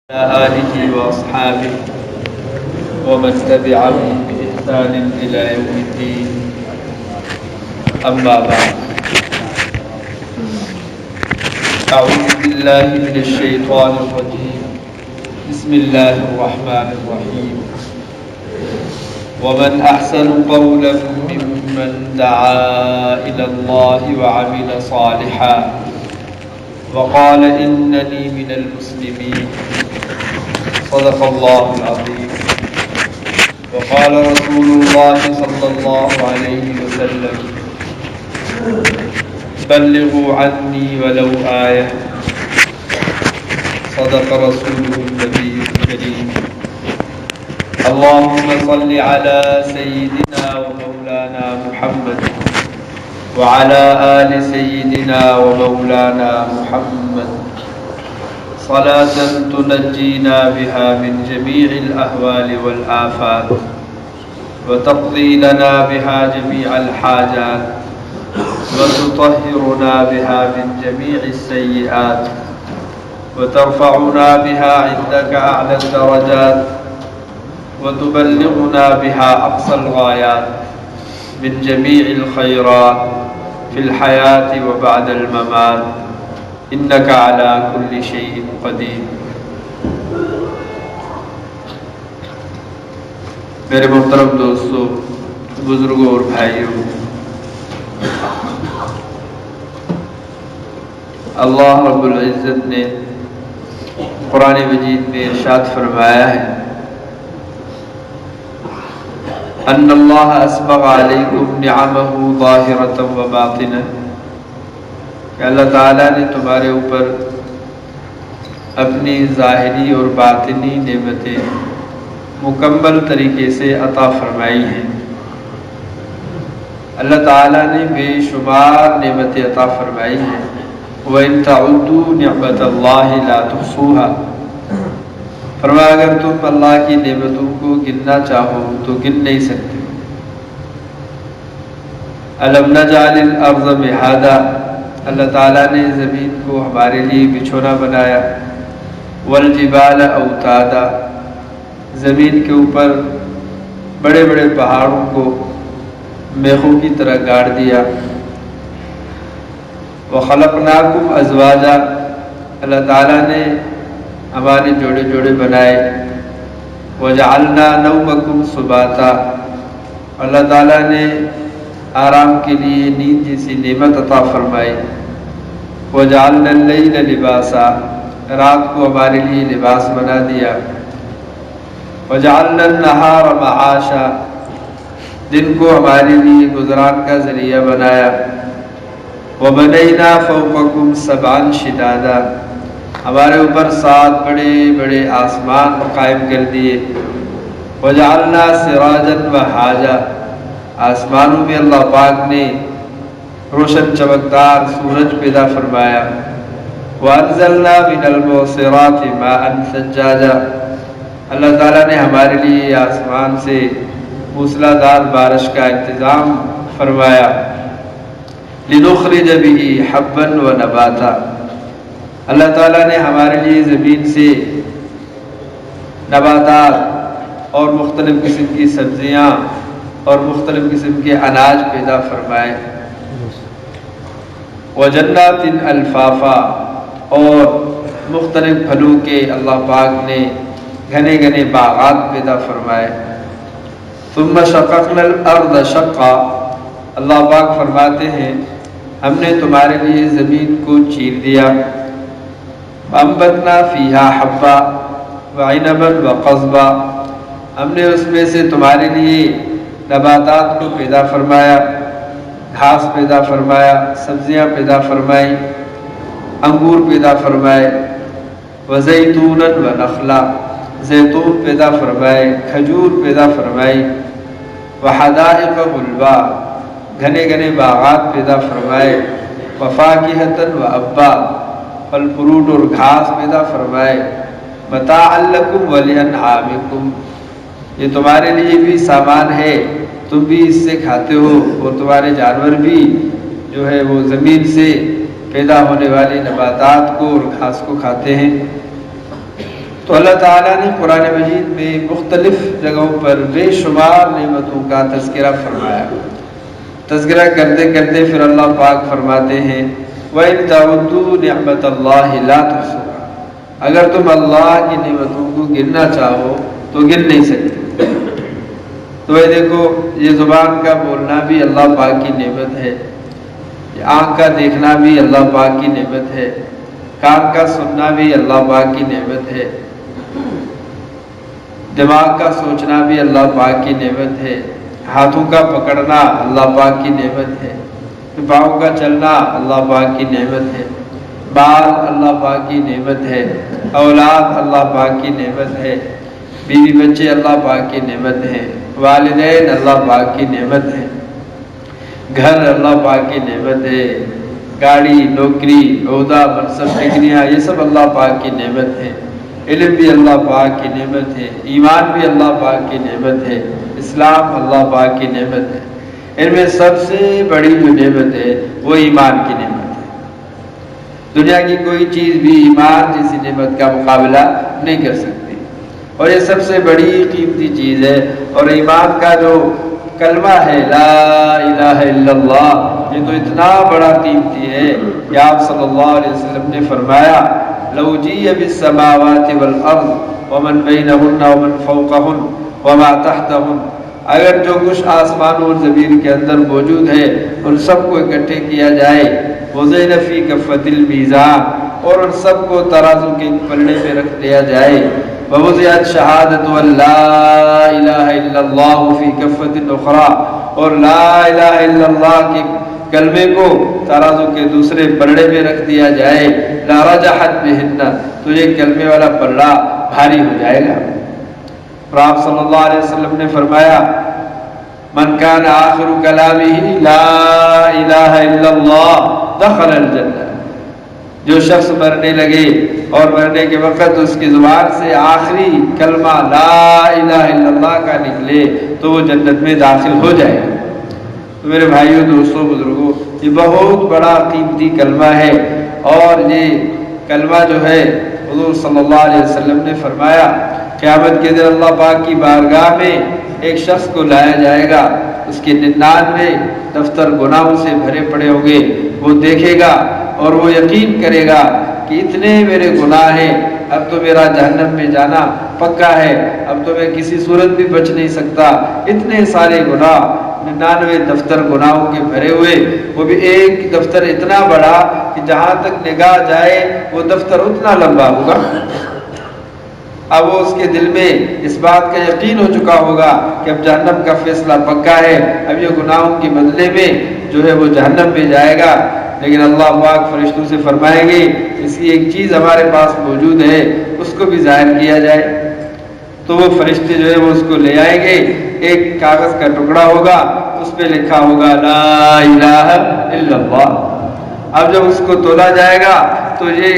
وعلى آله وأصحابه ومن تبعهم بإحسان إلى يوم الدين. أما بعد، أعوذ بالله من الشيطان الرجيم. بسم الله الرحمن الرحيم. ومن أحسن قولا ممن دعا إلى الله وعمل صالحا وقال إنني من المسلمين. صدق الله العظيم. وقال رسول الله صلى الله عليه وسلم: بلغوا عني ولو آية. صدق رسوله النبي الكريم. اللهم صل على سيدنا ومولانا محمد وعلى آل سيدنا ومولانا محمد صلاة تنجينا بها من جميع الأهوال والآفات وتقضي لنا بها جميع الحاجات وتطهرنا بها من جميع السيئات وترفعنا بها عندك أعلى الدرجات وتبلغنا بها أقصى الغايات من جميع الخيرات في الحياة وبعد الممات إنك على كل شيء قدير. میرے محترم دوستو، بزرگوں اور بھائیوں، اللہ رب العزت نے قرآن مجید میں ارشاد فرمایا ہے: ان اللہ اسبغ علیکم نعمہ ظاہرۃ و باطنہ، کہ اللہ تعالیٰ نے تمہارے اوپر اپنی ظاہری اور باطنی نعمتیں مکمل طریقے سے عطا فرمائی ہیں۔ اللہ تعالیٰ نے بے شمار نعمتیں عطا فرمائی ہیں۔ وَإِن تَعُدُّوا نِعْمَتَ اللَّهِ لَا تُحْصُوهَا، فرمایا اگر تم اللہ کی نعمتوں کو گننا چاہو تو گن نہیں سکتے۔ أَلَمْ نَجْعَلِ الْأَرْضَ مِهَادًا، اللہ تعالیٰ نے زمین کو ہمارے لیے بچھونا بنایا۔ وَالْجِبَالَ أَوْتَادًا، زمین کے اوپر بڑے بڑے پہاڑوں کو میخوں کی طرح گاڑ دیا۔ وَخَلَقْنَاكُمْ أَزْوَاجًا، اللہ تعالیٰ نے ہمارے جوڑے جوڑے بنائے۔ وَجَعَلْنَا نَوْمَكُمْ سُبَاتًا، اللہ تعالیٰ نے آرام کے لیے نیند جیسی نعمت عطا فرمائی۔ وَجَعَلْنَا اللَّيْلَ لِبَاسًا، رات کو ہمارے لیے لباس بنا دیا۔ وَجَعَلْنَا النَّهَارَ مَعَاشًا، دن کو ہمارے لیے گزران کا ذریعہ بنایا۔ وَبَنَيْنَا فَوْقَكُمْ سَبْعًا شِدَادًا، ہمارے اوپر 7 بڑے بڑے آسمان قائم کر دیے۔ وَجَعَلْنَا سِرَاجًا وَهَاجًا، آسمانوں میں اللہ پاک نے روشن چمکدار سورج پیدا فرمایا۔ وَأَنزَلْنَا مِنَ الْمُعْصِرَاتِ مَاءً ثَجَّاجًا، اللہ تعالیٰ نے ہمارے لیے آسمان سے موسلادھار بارش کا انتظام فرمایا۔ لِنُخْرِجَ بِهِ حَبًّا وَنَبَاتًا، اللہ تعالیٰ نے ہمارے لیے زمین سے نباتات اور مختلف قسم کی سبزیاں اور مختلف قسم کے اناج پیدا فرمائے۔ وَجَنَّاتٍ أَلْفَافًا، اور مختلف پھلوں کے اللہ پاک نے گھنے گھنے باغات پیدا فرمائے۔ ثُمَّ شَقَقْنَا الْأَرْضَ شَقًّا، اللہ پاک فرماتے ہیں ہم نے تمہارے لیے زمین کو چیر دیا۔ وَأَنبَتْنَا فِيهَا حَبًّا وَعِنَبًا وَقَضْبًا، ہم نے اس میں سے تمہارے لیے نباتات کو پیدا فرمایا، گھاس پیدا فرمایا، سبزیاں پیدا فرمائی، انگور پیدا فرمائے۔ وَزَيْتُونًا وَنَخْلًا، زیتون پیدا فرمائے، کھجور پیدا فرمائی۔ وَحَدَائِقَ غُلْبًا، گھنے گھنے باغات پیدا فرمائے۔ وَفَاكِهَةً وَأَبًّا، پھل فروٹ اور گھاس پیدا فرمائے۔ مَتَاعًا لَكُمْ وَلِأَنْعَامِكُمْ، یہ تمہارے لیے بھی سامان ہے، تم بھی اس سے کھاتے ہو اور تمہارے جانور بھی جو ہے وہ زمین سے پیدا ہونے والی نباتات کو اور گھاس کو کھاتے ہیں۔ تو اللہ تعالیٰ نے قرآن مجید میں مختلف جگہوں پر بے شمار نعمتوں کا تذکرہ فرمایا. تذکرہ کرتے کرتے پھر اللہ پاک فرماتے ہیں وَإِن تَعُدُّوا نِعْمَةَ اللَّهِ لَا تُحْصُوهَا، اگر تم اللہ کی نعمتوں کو گننا چاہو تو گن نہیں سکتے. تو یہ دیکھو، یہ زبان کا بولنا بھی اللہ پاک کی نعمت ہے، آنکھ کا دیکھنا بھی اللہ پاک کی نعمت ہے، کان کا سننا بھی اللہ پاک کی نعمت ہے، دماغ کا سوچنا بھی اللہ پاک کی نعمت ہے، ہاتھوں کا پکڑنا اللہ پاک کی نعمت ہے، پاؤں کا چلنا اللہ پاک کی نعمت ہے، بال اللہ پاک کی نعمت ہے، اولاد اللہ پاک کی نعمت ہے، بیوی بچے اللہ پاک کی نعمت ہے، والدین اللہ پاک کی نعمت ہے، گھر اللہ پاک کی نعمت ہے، گاڑی، نوکری، عہدہ، منصب، ڈگریاں، یہ سب اللہ پاک کی نعمت ہے، علم بھی اللہ پاک کی نعمت ہے، ایمان بھی اللہ پاک کی نعمت ہے، اسلام اللہ پاک کی نعمت ہے. ان میں سب سے بڑی جو نعمت ہے وہ ایمان کی نعمت ہے. دنیا کی کوئی چیز بھی ایمان جیسی نعمت کا مقابلہ نہیں کر سکتی، اور یہ سب سے بڑی قیمتی چیز ہے. اور ایمان کا جو کلمہ ہے لا الہ الا اللہ، یہ تو اتنا بڑا قیمتی ہے کہ آپ صلی اللہ علیہ وسلم نے فرمایا لو جیء بالسماوات والارض ومن بینہن ومن فوقہن وما تحتہن، اگر جو کچھ آسمان اور زمین کے اندر موجود ہے ان سب کو اکٹھے کیا جائے، وزین فی کفۃ المیزان، اور ان سب کو ترازو کے پلڑے میں رکھ دیا جائے، ووضعت شہادۃ ان لا الہ الا اللہ فی کفۃ اخری، اور لا الہ الا اللہ کے کلمے کو ترازو کے دوسرے پلڑے میں رکھ دیا جائے، لرجحت بہن، تو یہ کلمے والا پلڑا بھاری ہو جائے گا. اور آپ صلی اللہ علیہ وسلم نے فرمایا من کان آخر کلامہ لا الہ الا اللہ دخل الجنہ، جو شخص مرنے لگے اور مرنے کے وقت اس کی زبان سے آخری کلمہ لا الہ الا اللہ کا نکلے تو وہ جنت میں داخل ہو جائے گا. تو میرے بھائیوں، دوستوں، بزرگوں، یہ بہت بڑا قیمتی کلمہ ہے. اور یہ کلمہ جو ہے حضور صلی اللہ علیہ وسلم نے فرمایا قیامت کے دن اللہ پاک کی بارگاہ میں ایک شخص کو لایا جائے گا، اس کے 99 دفتر گناہوں سے بھرے پڑے ہوں گے. وہ دیکھے گا اور وہ یقین کرے گا کہ اتنے میرے گناہ ہیں، اب تو میرا جہنم میں جانا پکا ہے، اب تو میں کسی صورت بھی بچ نہیں سکتا. اتنے سارے گناہ، 99 دفتر گناہوں کے بھرے ہوئے، وہ بھی ایک دفتر اتنا بڑا کہ جہاں تک نگاہ جائے وہ دفتر اتنا لمبا ہوگا. اب وہ اس کے دل میں اس بات کا یقین ہو چکا ہوگا کہ اب جہنم کا فیصلہ پکا ہے، اب یہ گناہوں کے بدلے میں جو ہے وہ جہنم میں جائے گا. لیکن اللہ پاک فرشتوں سے فرمائیں گے اس کی ایک چیز ہمارے پاس موجود ہے، اس کو بھی ظاہر کیا جائے. تو وہ فرشتے جو ہے وہ اس کو لے آئیں گے، ایک کاغذ کا ٹکڑا ہوگا، اس پہ لکھا ہوگا لا الہ الا اللہ. اب جب اس کو تولا جائے گا تو یہ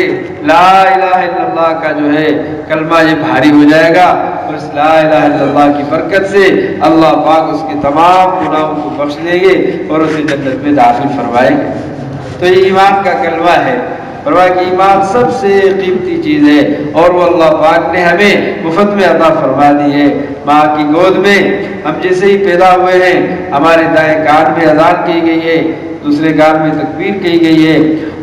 لا الہ الا اللہ کا جو ہے کلمہ یہ بھاری ہو جائے گا، اور اس لا الہ الا اللہ کی برکت سے اللہ پاک اس کے تمام گناہوں کو بخش دیں گے اور اسے جنت میں داخل فرمائیں گے. تو یہ ایمان کا کلمہ ہے. فرمایا کہ ایمان سب سے قیمتی چیز ہے، اور وہ اللہ پاک نے ہمیں مفت میں عطا فرما دی ہے. ماں کی گود میں ہم جیسے ہی پیدا ہوئے ہیں ہمارے دائیں کان میں اذان کی گئی ہے، دوسرے کان میں تکبیر کی گئی ہے،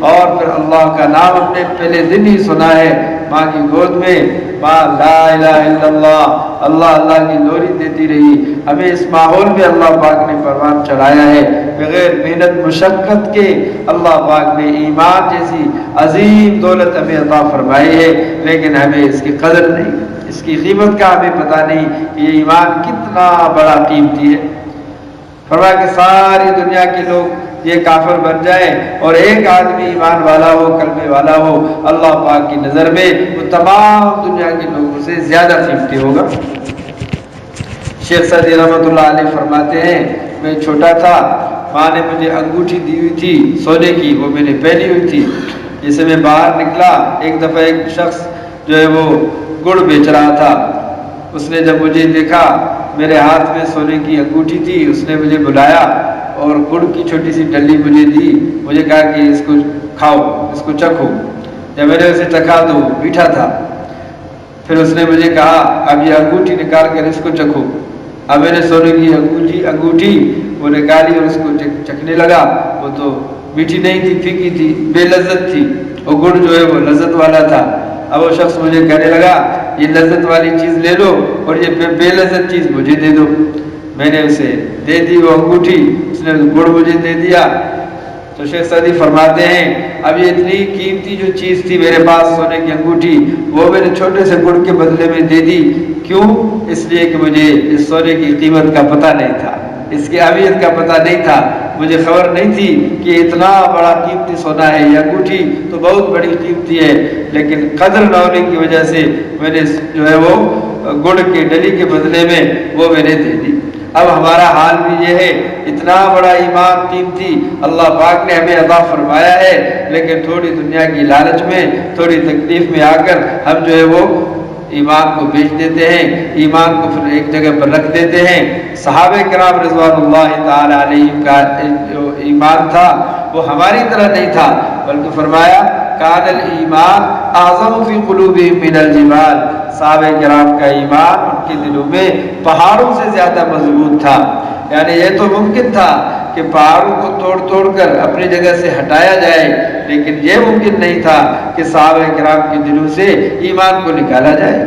اور پھر اللہ کا نام ہم نے پہلے دن ہی سنا ہے. ماں کی گود میں ماں لا الہ الا اللہ اللہ اللہ کی لوری دیتی رہی. ہمیں اس ماحول میں اللہ پاک نے پروان چڑھایا ہے، بغیر محنت مشقت کے اللہ پاک نے ایمان جیسی عظیم دولت ہمیں عطا فرمائی ہے. لیکن ہمیں اس کی قدر نہیں، اس کی قیمت کا ہمیں پتہ نہیں کہ یہ ایمان کتنا بڑا قیمتی ہے. فرمایا کہ ساری دنیا کے لوگ یہ کافر بن جائے اور ایک آدمی ایمان والا ہو، کلمے والا ہو، اللہ پاک کی نظر میں وہ تمام دنیا کے لوگوں سے زیادہ قیمتی ہوگا. شیخ سعدی رحمۃ اللہ علیہ فرماتے ہیں میں چھوٹا تھا، ماں نے مجھے انگوٹھی دی ہوئی تھی سونے کی، وہ میں نے پہنی ہوئی تھی. جیسے میں باہر نکلا، ایک دفعہ ایک شخص جو ہے وہ گڑ بیچ رہا تھا، اس نے جب مجھے دیکھا میرے ہاتھ میں سونے کی انگوٹھی تھی، اس نے مجھے بلایا اور گڑ کی چھوٹی سی ڈلی مجھے دی. مجھے کہا کہ اس کو کھاؤ، اس کو چکھو. جب میں نے اسے چکھا تو میٹھا تھا. پھر اس نے مجھے کہا اب یہ انگوٹھی نکال کر اس کو چکھو. اب میں نے سونے کی انگوٹھی وہ نکالی اور اس کو چکھنے لگا. وہ تو میٹھی نہیں تھی، پھیکی تھی، بے لذت تھی. وہ گڑ جو ہے وہ لذت والا تھا. اب وہ شخص مجھے کہنے لگا یہ لذت والی چیز لے لو اور یہ بے لذت چیز مجھے دے دو. میں نے اسے دے دی وہ انگوٹھی، اس نے گڑ مجھے دے دیا. تو شیخ سعدی فرماتے ہیں اب یہ اتنی قیمتی جو چیز تھی میرے پاس سونے کی انگوٹھی، وہ میں نے چھوٹے سے گڑ کے بدلے میں دے دی. کیوں؟ اس لیے کہ مجھے اس سونے کی قیمت کا پتہ نہیں تھا، اس کی اہمیت کا پتہ نہیں تھا. مجھے خبر نہیں تھی کہ اتنا بڑا قیمتی سونا ہے. یہ انگوٹھی تو بہت بڑی قیمتی ہے، لیکن قدر نہ ہونے کی وجہ سے میں نے جو ہے وہ گڑ کے ڈلی کے بدلے میں وہ میں نے دے دی. اب ہمارا حال بھی یہ ہے، اتنا بڑا ایمان قیمتی اللہ پاک نے ہمیں عطا فرمایا ہے، لیکن تھوڑی دنیا کی لالچ میں، تھوڑی تکلیف میں آ کر ہم جو ہے وہ ایمان کو بیچ دیتے ہیں، ایمان کو پھر ایک جگہ پر رکھ دیتے ہیں. صحابہ کرام رضوان اللہ تعالی علیہم کا جو ایمان تھا وہ ہماری طرح نہیں تھا، بلکہ فرمایا کان الایمان اعظم فی قلوبہم من الجبال. صحابہ کرام کا ایمان ان کے دلوں میں پہاڑوں سے زیادہ مضبوط تھا. یعنی یہ تو ممکن تھا کہ پہاڑوں کو توڑ توڑ کر اپنی جگہ سے ہٹایا جائے، لیکن یہ ممکن نہیں تھا کہ صحابہ کرام کے دلوں سے ایمان کو نکالا جائے.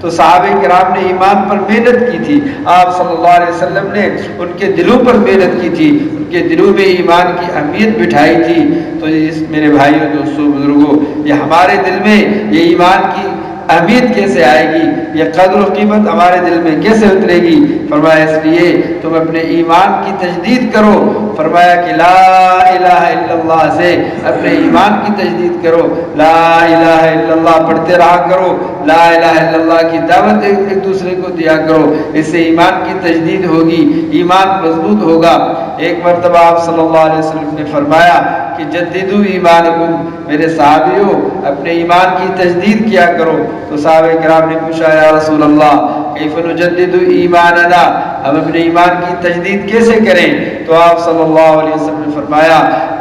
تو صحابہ کرام نے ایمان پر محنت کی تھی. آپ صلی اللہ علیہ وسلم نے ان کے دلوں پر محنت کی تھی، ان کے دلوں میں ایمان کی اہمیت بٹھائی تھی. تو میرے بھائیوں دوستوں بزرگوں، یہ ہمارے دل میں یہ ایمان کی اہمیت کیسے آئے گی، یہ قدر و قیمت ہمارے دل میں کیسے اترے گی؟ فرمایا اس لیے تم اپنے ایمان کی تجدید کرو. فرمایا کہ لا الہ الا اللہ سے اپنے ایمان کی تجدید کرو. لا الہ الا اللہ پڑھتے رہا کرو، لا الہ الا اللہ کی دعوت ایک دوسرے کو دیا کرو. اس سے ایمان کی تجدید ہوگی، ایمان مضبوط ہوگا. ایک مرتبہ آپ صلی اللہ علیہ وسلم نے فرمایا کہ جددوا ایمانکم، میرے صحابیوں اپنے ایمان کی تجدید کیا کرو. تو صحابہ کرام نے پوچھا یا رسول اللہ کیف نجدد ایماننا، ہم اپنے ایمان کی تجدید کیسے کریں؟ تو آپ صلی اللہ علیہ وسلم نے فرمایا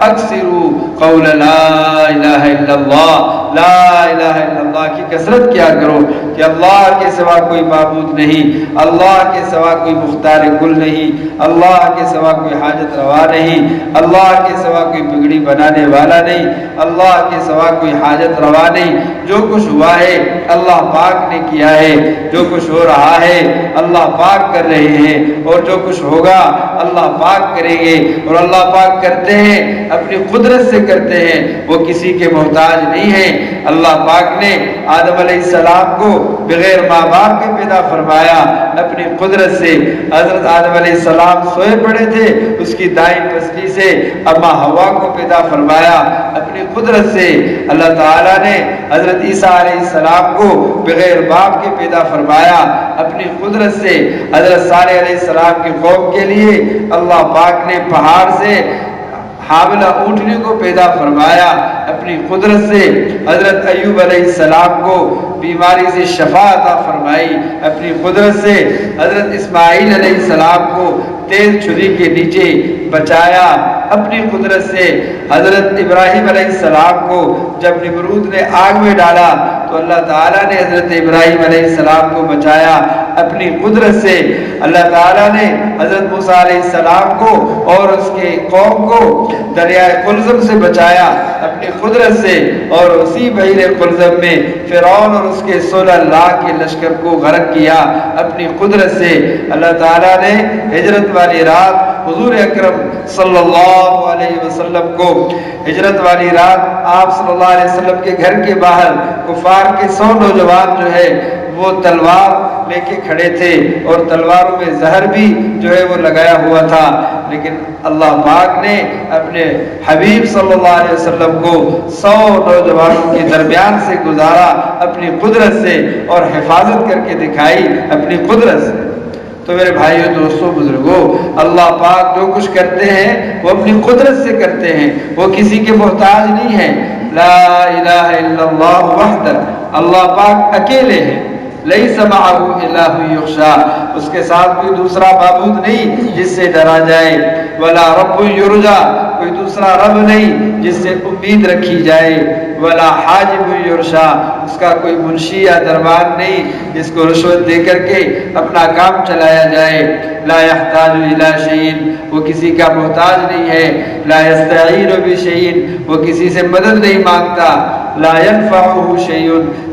اکثروا قول لا الہ الا اللہ، لا الہ الا اللہ کی کثرت کیا کرو کہ اللہ کے سوا کوئی معبود نہیں، اللہ کے سوا کوئی مختار کل نہیں، اللہ کے سوا کوئی حاجت روا نہیں، اللہ کے سوا کوئی بگڑی بنانے والا نہیں، اللہ کے سوا کوئی حاجت روا نہیں. جو کچھ ہوا ہے اللہ پاک نے کیا ہے، جو کچھ ہو رہا ہے اللہ پاک کر رہے ہیں، اور جو کچھ ہوگا اللہ پاک کریں گے. اور اللہ پاک کرتے ہیں اپنی قدرت سے کرتے ہیں، وہ کسی کے محتاج نہیں ہیں. اللہ پاک نے آدم علیہ السلام کو بغیر ماں باپ کے پیدا فرمایا اپنی قدرت سے. حضرت آدم علیہ السلام سوئے پڑے تھے، اس کی دائیں پسلی سے اما حوا کو پیدا فرمایا اپنی قدرت سے. اللہ تعالیٰ نے حضرت عیسیٰ علیہ السلام کو بغیر باپ کے پیدا فرمایا اپنی قدرت سے. حضرت صالح علیہ السلام کی قوم کے لیے اللہ پاک نے پہاڑ سے حاملہ اونٹنی کو پیدا فرمایا اپنی قدرت سے. حضرت ایوب علیہ السلام کو بیماری سے شفا عطا فرمائی اپنی قدرت سے. حضرت اسماعیل علیہ السلام کو تیز چھری کے نیچے بچایا اپنی قدرت سے. حضرت ابراہیم علیہ السلام کو جب نمرود نے آگ میں ڈالا تو اللہ تعالیٰ نے حضرت ابراہیم علیہ السلام کو بچایا اپنی قدرت سے. اللہ تعالیٰ نے حضرت موسیٰ علیہ السلام کو اور اس کے قوم کو دریائے قلزم سے بچایا اپنی قدرت سے. اور اسی بحیر قلزم میں فرعون اور اس کے 16 لاکھ کے لشکر کو غرق کیا اپنی قدرت سے. اللہ تعالیٰ نے ہجرت والی رات حضور اکرم صلی اللہ علیہ وسلم کو ہجرت والی رات آپ صلی اللہ علیہ وسلم کے گھر کے باہر کفار کے 100 نوجوان جو ہے وہ تلوار لے کے کھڑے تھے، اور تلواروں میں زہر بھی جو ہے وہ لگایا ہوا تھا. لیکن اللہ پاک نے اپنے حبیب صلی اللہ علیہ وسلم کو 100 نوجوانوں کے درمیان سے گزارا اپنی قدرت سے، اور حفاظت کر کے دکھائی اپنی قدرت سے. تو میرے بھائیوں دوستوں بزرگوں، اللہ پاک جو کچھ کرتے ہیں وہ اپنی قدرت سے کرتے ہیں، وہ کسی کے محتاج نہیں ہیں. لا الہ الا اللہ وحدہ، اللہ پاک اکیلے ہیں. لیس معہ الہ یخشا، اس کے ساتھ کوئی دوسرا معبود نہیں جس سے ڈرا جائے. ولا رب یرجا، کوئی دوسرا رب نہیں جس سے امید رکھی جائے. ولا حاجب یرشا، اس کا کوئی منشی یا دربان نہیں جس کو رشوت دے کر کے اپنا کام چلایا جائے۔ لا یحتاج الی شیء، وہ کسی کا محتاج نہیں ہے۔ لا یستعین بشیء، وہ کسی سے مدد نہیں مانگتا۔ لا ینفعہ شیء،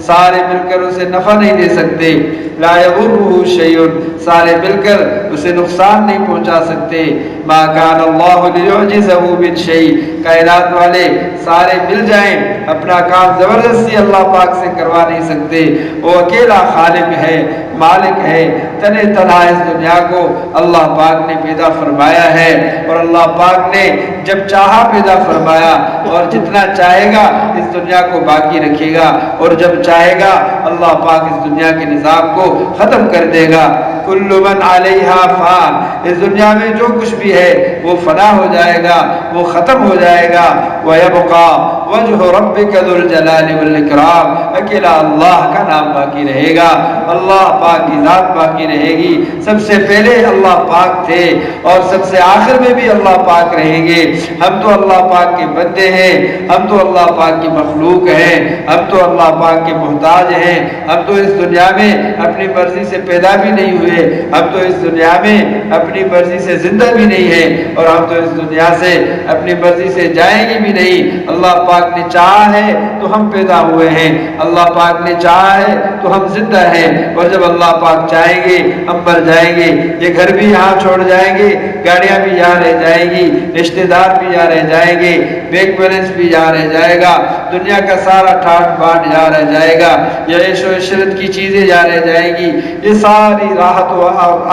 سارے مل کر اسے نفع نہیں دے سکتے۔ لا یضرہ شیء، سارے مل کر اسے نقصان نہیں پہنچا سکتے۔ ما کان اللہ لیعجزہ من شیء، کائنات والے سارے مل جائیں اپنا کام زبردستی اللہ پاک سے کروا نہیں سکتے۔ وہ اکیلا خالق ہے، مالک ہے، تنے تنہا اس دنیا کو اللہ پاک نے پیدا فرمایا ہے، اور اللہ پاک نے جب چاہا پیدا فرمایا، اور جتنا چاہے گا اس دنیا کو باقی رکھے گا، اور جب چاہے گا اللہ پاک اس دنیا کے نظام کو ختم کر دے گا۔ کل من علیہا فان، اس دنیا میں جو کچھ بھی ہے وہ فنا ہو جائے گا، وہ ختم ہو جائے گا۔ وَيَبْقَى وَجْهُ رَبِّكَ ذُو الْجَلَالِ وَالْإِكْرَامِ، اکیلا اللہ کا نام باقی رہے گا، اللہ پاک کی ذات باقی رہے گی۔ سب سے پہلے اللہ پاک تھے اور سب سے آخر میں بھی اللہ پاک رہیں گے۔ ہم تو اللہ پاک کے بندے ہیں، ہم تو اللہ پاک کی مخلوق ہیں، ہم تو اللہ پاک کے محتاج ہیں۔ ہم تو اس دنیا میں اپنی مرضی سے پیدا بھی نہیں ہوئے، ہم تو اس دنیا میں اپنی مرضی سے زندہ بھی نہیں ہیں، اور ہم تو اس دنیا سے اپنی مرضی سے جائیں گے بھی نہیں۔ اللہ پاک نے چاہا ہے تو ہم پیدا ہوئے ہیں، اللہ پاک نے چاہا ہے تو ہم زندہ ہیں، اور جب اللہ پاک چاہیں گے ہم مر جائیں گے۔ یہ گھر بھی یہاں چھوڑ جائیں گے، گاڑیاں بھی یہاں رہ جائیں گی، رشتہ دار بھی یہاں رہ جائیں گے، بینک بیلنس بھی یہاں رہ جائے گا، دنیا کا سارا ٹھاٹ باٹ یہاں رہ جائے گا، یہ عیش و عشرت کی چیزیں یہاں رہ جائیں گی، یہ ساری راحت و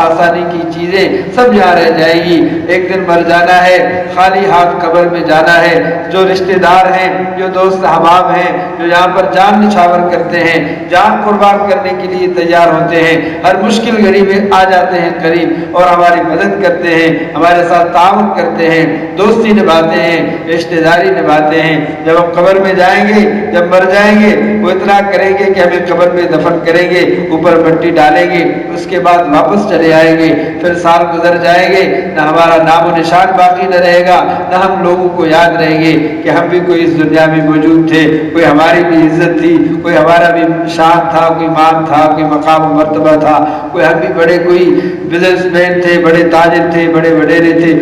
آسانی کی چیزیں سب یہاں رہ جائیں گی۔ ایک دن مر جانا ہے، خالی ہاتھ قبر میں جانا ہے۔ جو رشتہ دار ہیں، جو دوست احباب ہیں، جو یہاں پر جان نچھاور کرتے ہیں، جان قربان کرنے کے لیے تیار ہوتے ہیں، ہر مشکل گھڑی میں آ جاتے ہیں قریب اور ہماری مدد کرتے ہیں، ہمارے ساتھ تعاون کرتے ہیں، دوستی نبھاتے ہیں، رشتہ داری نبھاتے ہیں۔ جب ہم قبر میں جائیں گے، جب مر جائیں گے، وہ اتنا کریں گے کہ ہمیں قبر میں دفن کریں گے، اوپر مٹی ڈالیں گے، اس کے بعد واپس چلے آئیں گے۔ پھر سال گزر جائیں گے، نہ ہمارا نام و نشان باقی نہ رہے گا، نہ ہم لوگوں کو یاد رہیں گے کہ ہم بھی کوئی اس دنیا میں موجود تھے، کوئی ہماری بھی عزت تھی، کوئی ہمارا بھی شان تھا، کوئی مان تھا، کوئی مقام و مرتبہ تھا، کوئی ہم بھی بڑے کوئی بزنس مین تھے، بڑے تاجر تھے، بڑے وڈیرے تھے۔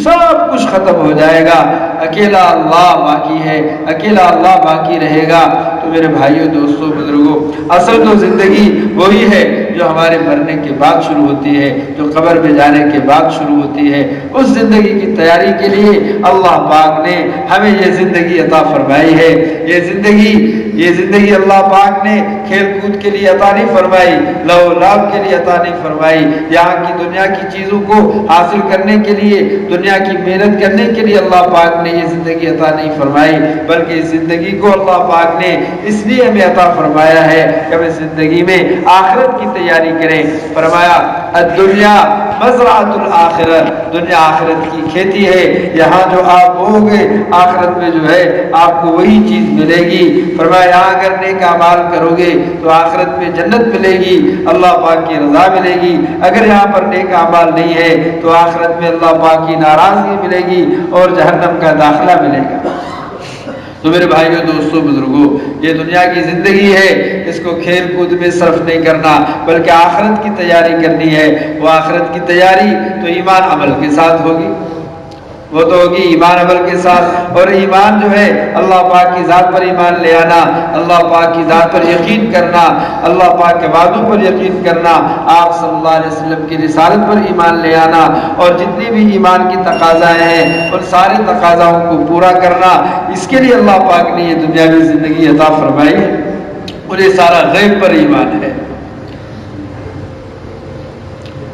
سب کچھ ختم ہو جائے گا، اکیلا اللہ باقی ہے، اکیلا اللہ باقی رہے گا۔ تو میرے بھائیوں، دوستوں، بزرگوں، اصل تو زندگی وہی ہے جو ہمارے مرنے کے بعد شروع ہوتی ہے، جو قبر میں جانے کے بعد شروع ہوتی ہے۔ اس زندگی کی تیاری کے لیے اللہ پاک نے ہمیں یہ زندگی عطا فرمائی ہے۔ یہ زندگی اللہ پاک نے کھیل کود کے لیے عطا نہیں فرمائی، لو لعب کے لیے عطا نہیں فرمائی، یہاں کی دنیا کی چیزوں کو حاصل کرنے کے لیے، دنیا کی محنت کرنے کے لیے اللہ پاک نے یہ زندگی عطا نہیں فرمائی، بلکہ اس زندگی کو اللہ پاک نے اس لیے ہمیں عطا فرمایا ہے کہ ہم اس زندگی میں آخرت کی تیاری کریں۔ فرمایا الدنیا مزرعۃ الآخرہ، دنیا آخرت کی کھیتی ہے، یہاں جو آپ بو گے آخرت میں جو ہے آپ کو وہی چیز ملے گی۔ فرمایا یہاں اگر نیک اعمال کرو گے تو آخرت میں جنت ملے گی، اللہ پاک کی رضا ملے گی، اگر یہاں پر نیک اعمال نہیں ہے تو آخرت میں اللہ پاک کی ناراضگی ملے گی اور جہنم کا داخلہ ملے گا۔ تو میرے بھائیوں، دوستوں، بزرگوں، یہ دنیا کی زندگی ہے، اس کو کھیل کود میں صرف نہیں کرنا بلکہ آخرت کی تیاری کرنی ہے۔ وہ آخرت کی تیاری تو ایمان عمل کے ساتھ ہوگی، وہ تو ہوگی ایمان عمل کے ساتھ، اور ایمان جو ہے اللہ پاک کی ذات پر ایمان لے آنا، اللہ پاک کی ذات پر یقین کرنا، اللہ پاک کے وعدوں پر یقین کرنا، آپ صلی اللہ علیہ وسلم کی رسالت پر ایمان لے آنا، اور جتنی بھی ایمان کی تقاضائیں ہیں ان سارے تقاضاؤں کو پورا کرنا۔ اس کے لیے اللہ پاک نے یہ دنیاوی زندگی عطا فرمائی ہے، اور یہ سارا غیب پر ایمان ہے۔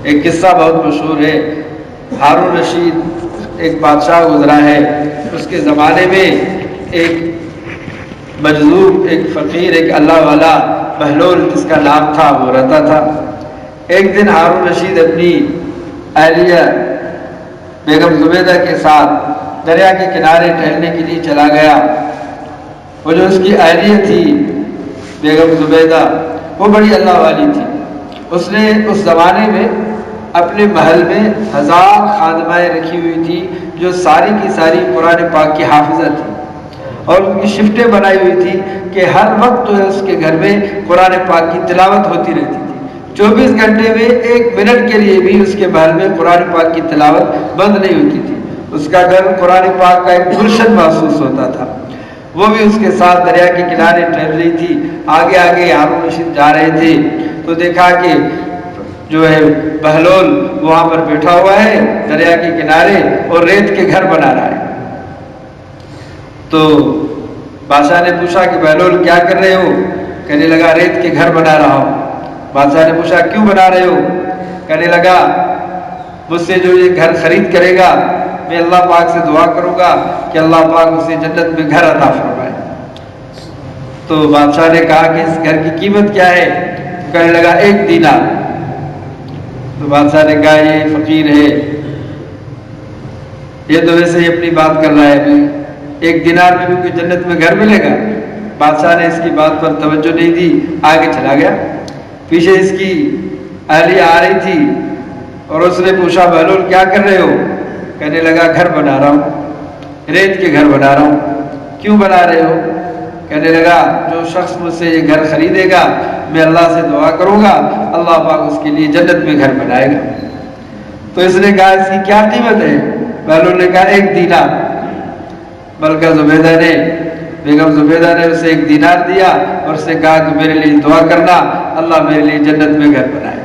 ایک قصہ بہت مشہور ہے، ہارون رشید ایک بادشاہ گزرا ہے، اس کے زمانے میں ایک مجذوب، ایک فقیر، ایک اللہ والا بہلول جس کا نام تھا، وہ رہتا تھا۔ ایک دن ہارون رشید اپنی اہلیہ بیگم زبیدہ کے ساتھ دریا کے کنارے ٹہلنے کے لیے چلا گیا۔ وہ جو اس کی اہلیہ تھی بیگم زبیدہ، وہ بڑی اللہ والی تھی۔ اس نے اس زمانے میں اپنے محل میں 1000 خادمائیں رکھی ہوئی تھی جو ساری کی ساری قرآن پاک کی حافظہ تھی، اور ان کی شفٹیں بنائی ہوئی تھی کہ ہر وقت جو ہے اس کے گھر میں قرآن پاک کی تلاوت ہوتی رہتی تھی. 24 گھنٹے میں 1 منٹ کے لیے بھی اس کے محل میں قرآن پاک کی تلاوت بند نہیں ہوتی تھی. اس کا گھر قرآن پاک کا ایک گلشن محسوس ہوتا تھا. وہ بھی اس کے ساتھ دریا کے کنارے ٹہل رہی تھی. آگے آگے ہارون رشید جا رہے تھے تو دیکھا کہ جو ہے بہلول وہاں پر بیٹھا ہوا ہے دریا کے کنارے اور ریت کے گھر بنا رہا ہے. تو بادشاہ نے پوچھا کہ بہلول کیا کر رہے ہو؟ کہنے لگا ریت کے گھر بنا رہا ہوں. بادشاہ نے پوچھا کیوں بنا رہے ہو؟ کہنے لگا مجھ سے جو یہ گھر خرید کرے گا میں اللہ پاک سے دعا کروں گا کہ اللہ پاک اسے جنت میں گھر عطا فرمائے. تو بادشاہ نے کہا کہ اس گھر کی قیمت کیا ہے؟ کہنے لگا 1 دینار. تو بادشاہ نے کہا یہ فقیر ہے, یہ تو ویسے ہی اپنی بات کر رہا ہے, 1 دینار میں بھی کوئی جنت میں گھر ملے گا؟ بادشاہ نے اس کی بات پر توجہ نہیں دی, آگے چلا گیا. پیچھے اس کی اہلیہ آ رہی تھی اور اس نے پوچھا بہلول کیا کر رہے ہو؟ کہنے لگا گھر بنا رہا ہوں, ریت کے گھر بنا رہا ہوں. کیوں بنا رہے ہو؟ کہنے لگا جو شخص مجھ سے یہ گھر خریدے گا میں اللہ سے دعا کروں گا اللہ پاک اس کے لیے جنت میں گھر بنائے گا. تو اس نے کہا اس کی کیا قیمت ہے؟ بہلول نے کہا 1 دینار. ملکہ زبیدہ نے بیگم زبیدہ نے اسے 1 دینار دیا اور اسے کہا کہ میرے لیے دعا کرنا اللہ میرے لیے جنت میں گھر بنائے.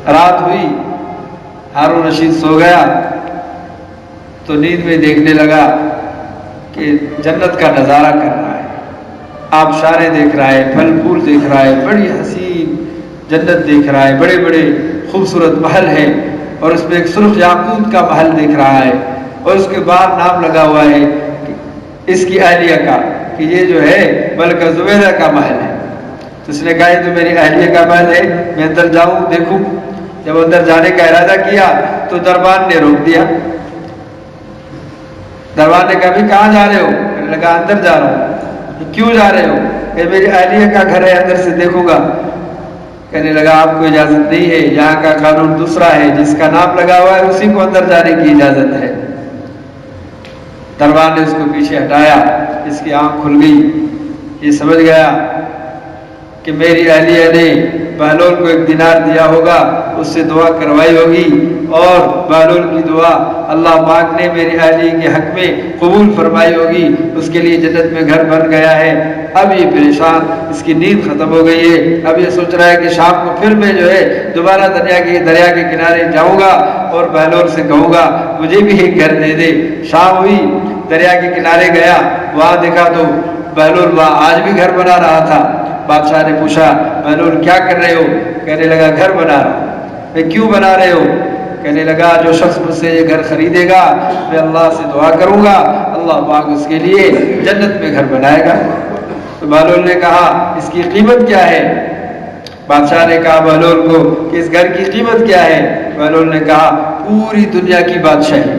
رات ہوئی, ہارون رشید سو گیا تو نیند میں دیکھنے لگا کہ جنت کا نظارہ کر رہا ہے, آبشاریں دیکھ رہا ہے, پھل پھول دیکھ رہا ہے, بڑی حسین جنت دیکھ رہا ہے, بڑے بڑے خوبصورت محل ہے اور اس میں ایک سرخ یاقوت کا محل دیکھ رہا ہے اور اس کے بعد نام لگا ہوا ہے اس کی اہلیہ کا کہ یہ جو ہے ملکہ زبیدہ کا محل ہے. تو اس نے کہا یہ تو میری اہلیہ کا محل ہے, میں اندر جاؤں دیکھوں. جب اندر جانے کا ارادہ کیا تو دربان نے روک دیا. دربان نے کہا بھی کہاں جا رہے ہو؟ کہنے لگا اندر جا رہا ہوں. کیوں جا رہے ہو؟ کہ میری اہلیہ کا گھر ہے اندر سے دیکھوں گا. کہنے لگا آپ کو اجازت نہیں ہے, یہاں کا قانون دوسرا ہے, جس کا نام لگا ہوا ہے اسی کو اندر جانے کی اجازت ہے. دربان نے اس کو پیچھے ہٹایا, اس کی آنکھ کھل گئی, یہ سمجھ گیا کہ میری اہلیہ نے بہلول کو 1 دینار دیا ہوگا, اس سے دعا کروائی ہوگی اور بہلول کی دعا اللہ پاک نے میری اہلیہ کے حق میں قبول فرمائی ہوگی, اس کے لیے جنت میں گھر بن گیا ہے. اب یہ پریشان, اس کی نیند ختم ہو گئی ہے. اب یہ سوچ رہا ہے کہ شام کو پھر میں جو ہے دوبارہ دریا کے کنارے جاؤں گا اور بہلول سے کہوں گا مجھے بھی ایک گھر دے دے. شام ہوئی, دریا کے کنارے گیا, وہاں دیکھا تو بہلول وہاں آج بھی گھر بنا رہا تھا. بادشاہ نے پوچھا بہلول کیا کر رہے ہو؟ کہنے لگا گھر بنا رہا ہوں. میں کیوں بنا رہے ہو؟ کہنے لگا جو شخص مجھ سے یہ گھر خریدے گا میں اللہ سے دعا کروں گا اللہ پاک اس کے لیے جنت میں گھر بنائے گا. تو بہلول نے کہا اس کی قیمت کیا ہے؟ بادشاہ نے کہا بہلول کو کہ اس گھر کی قیمت کیا ہے؟ بہلول نے کہا پوری دنیا کی بادشاہی.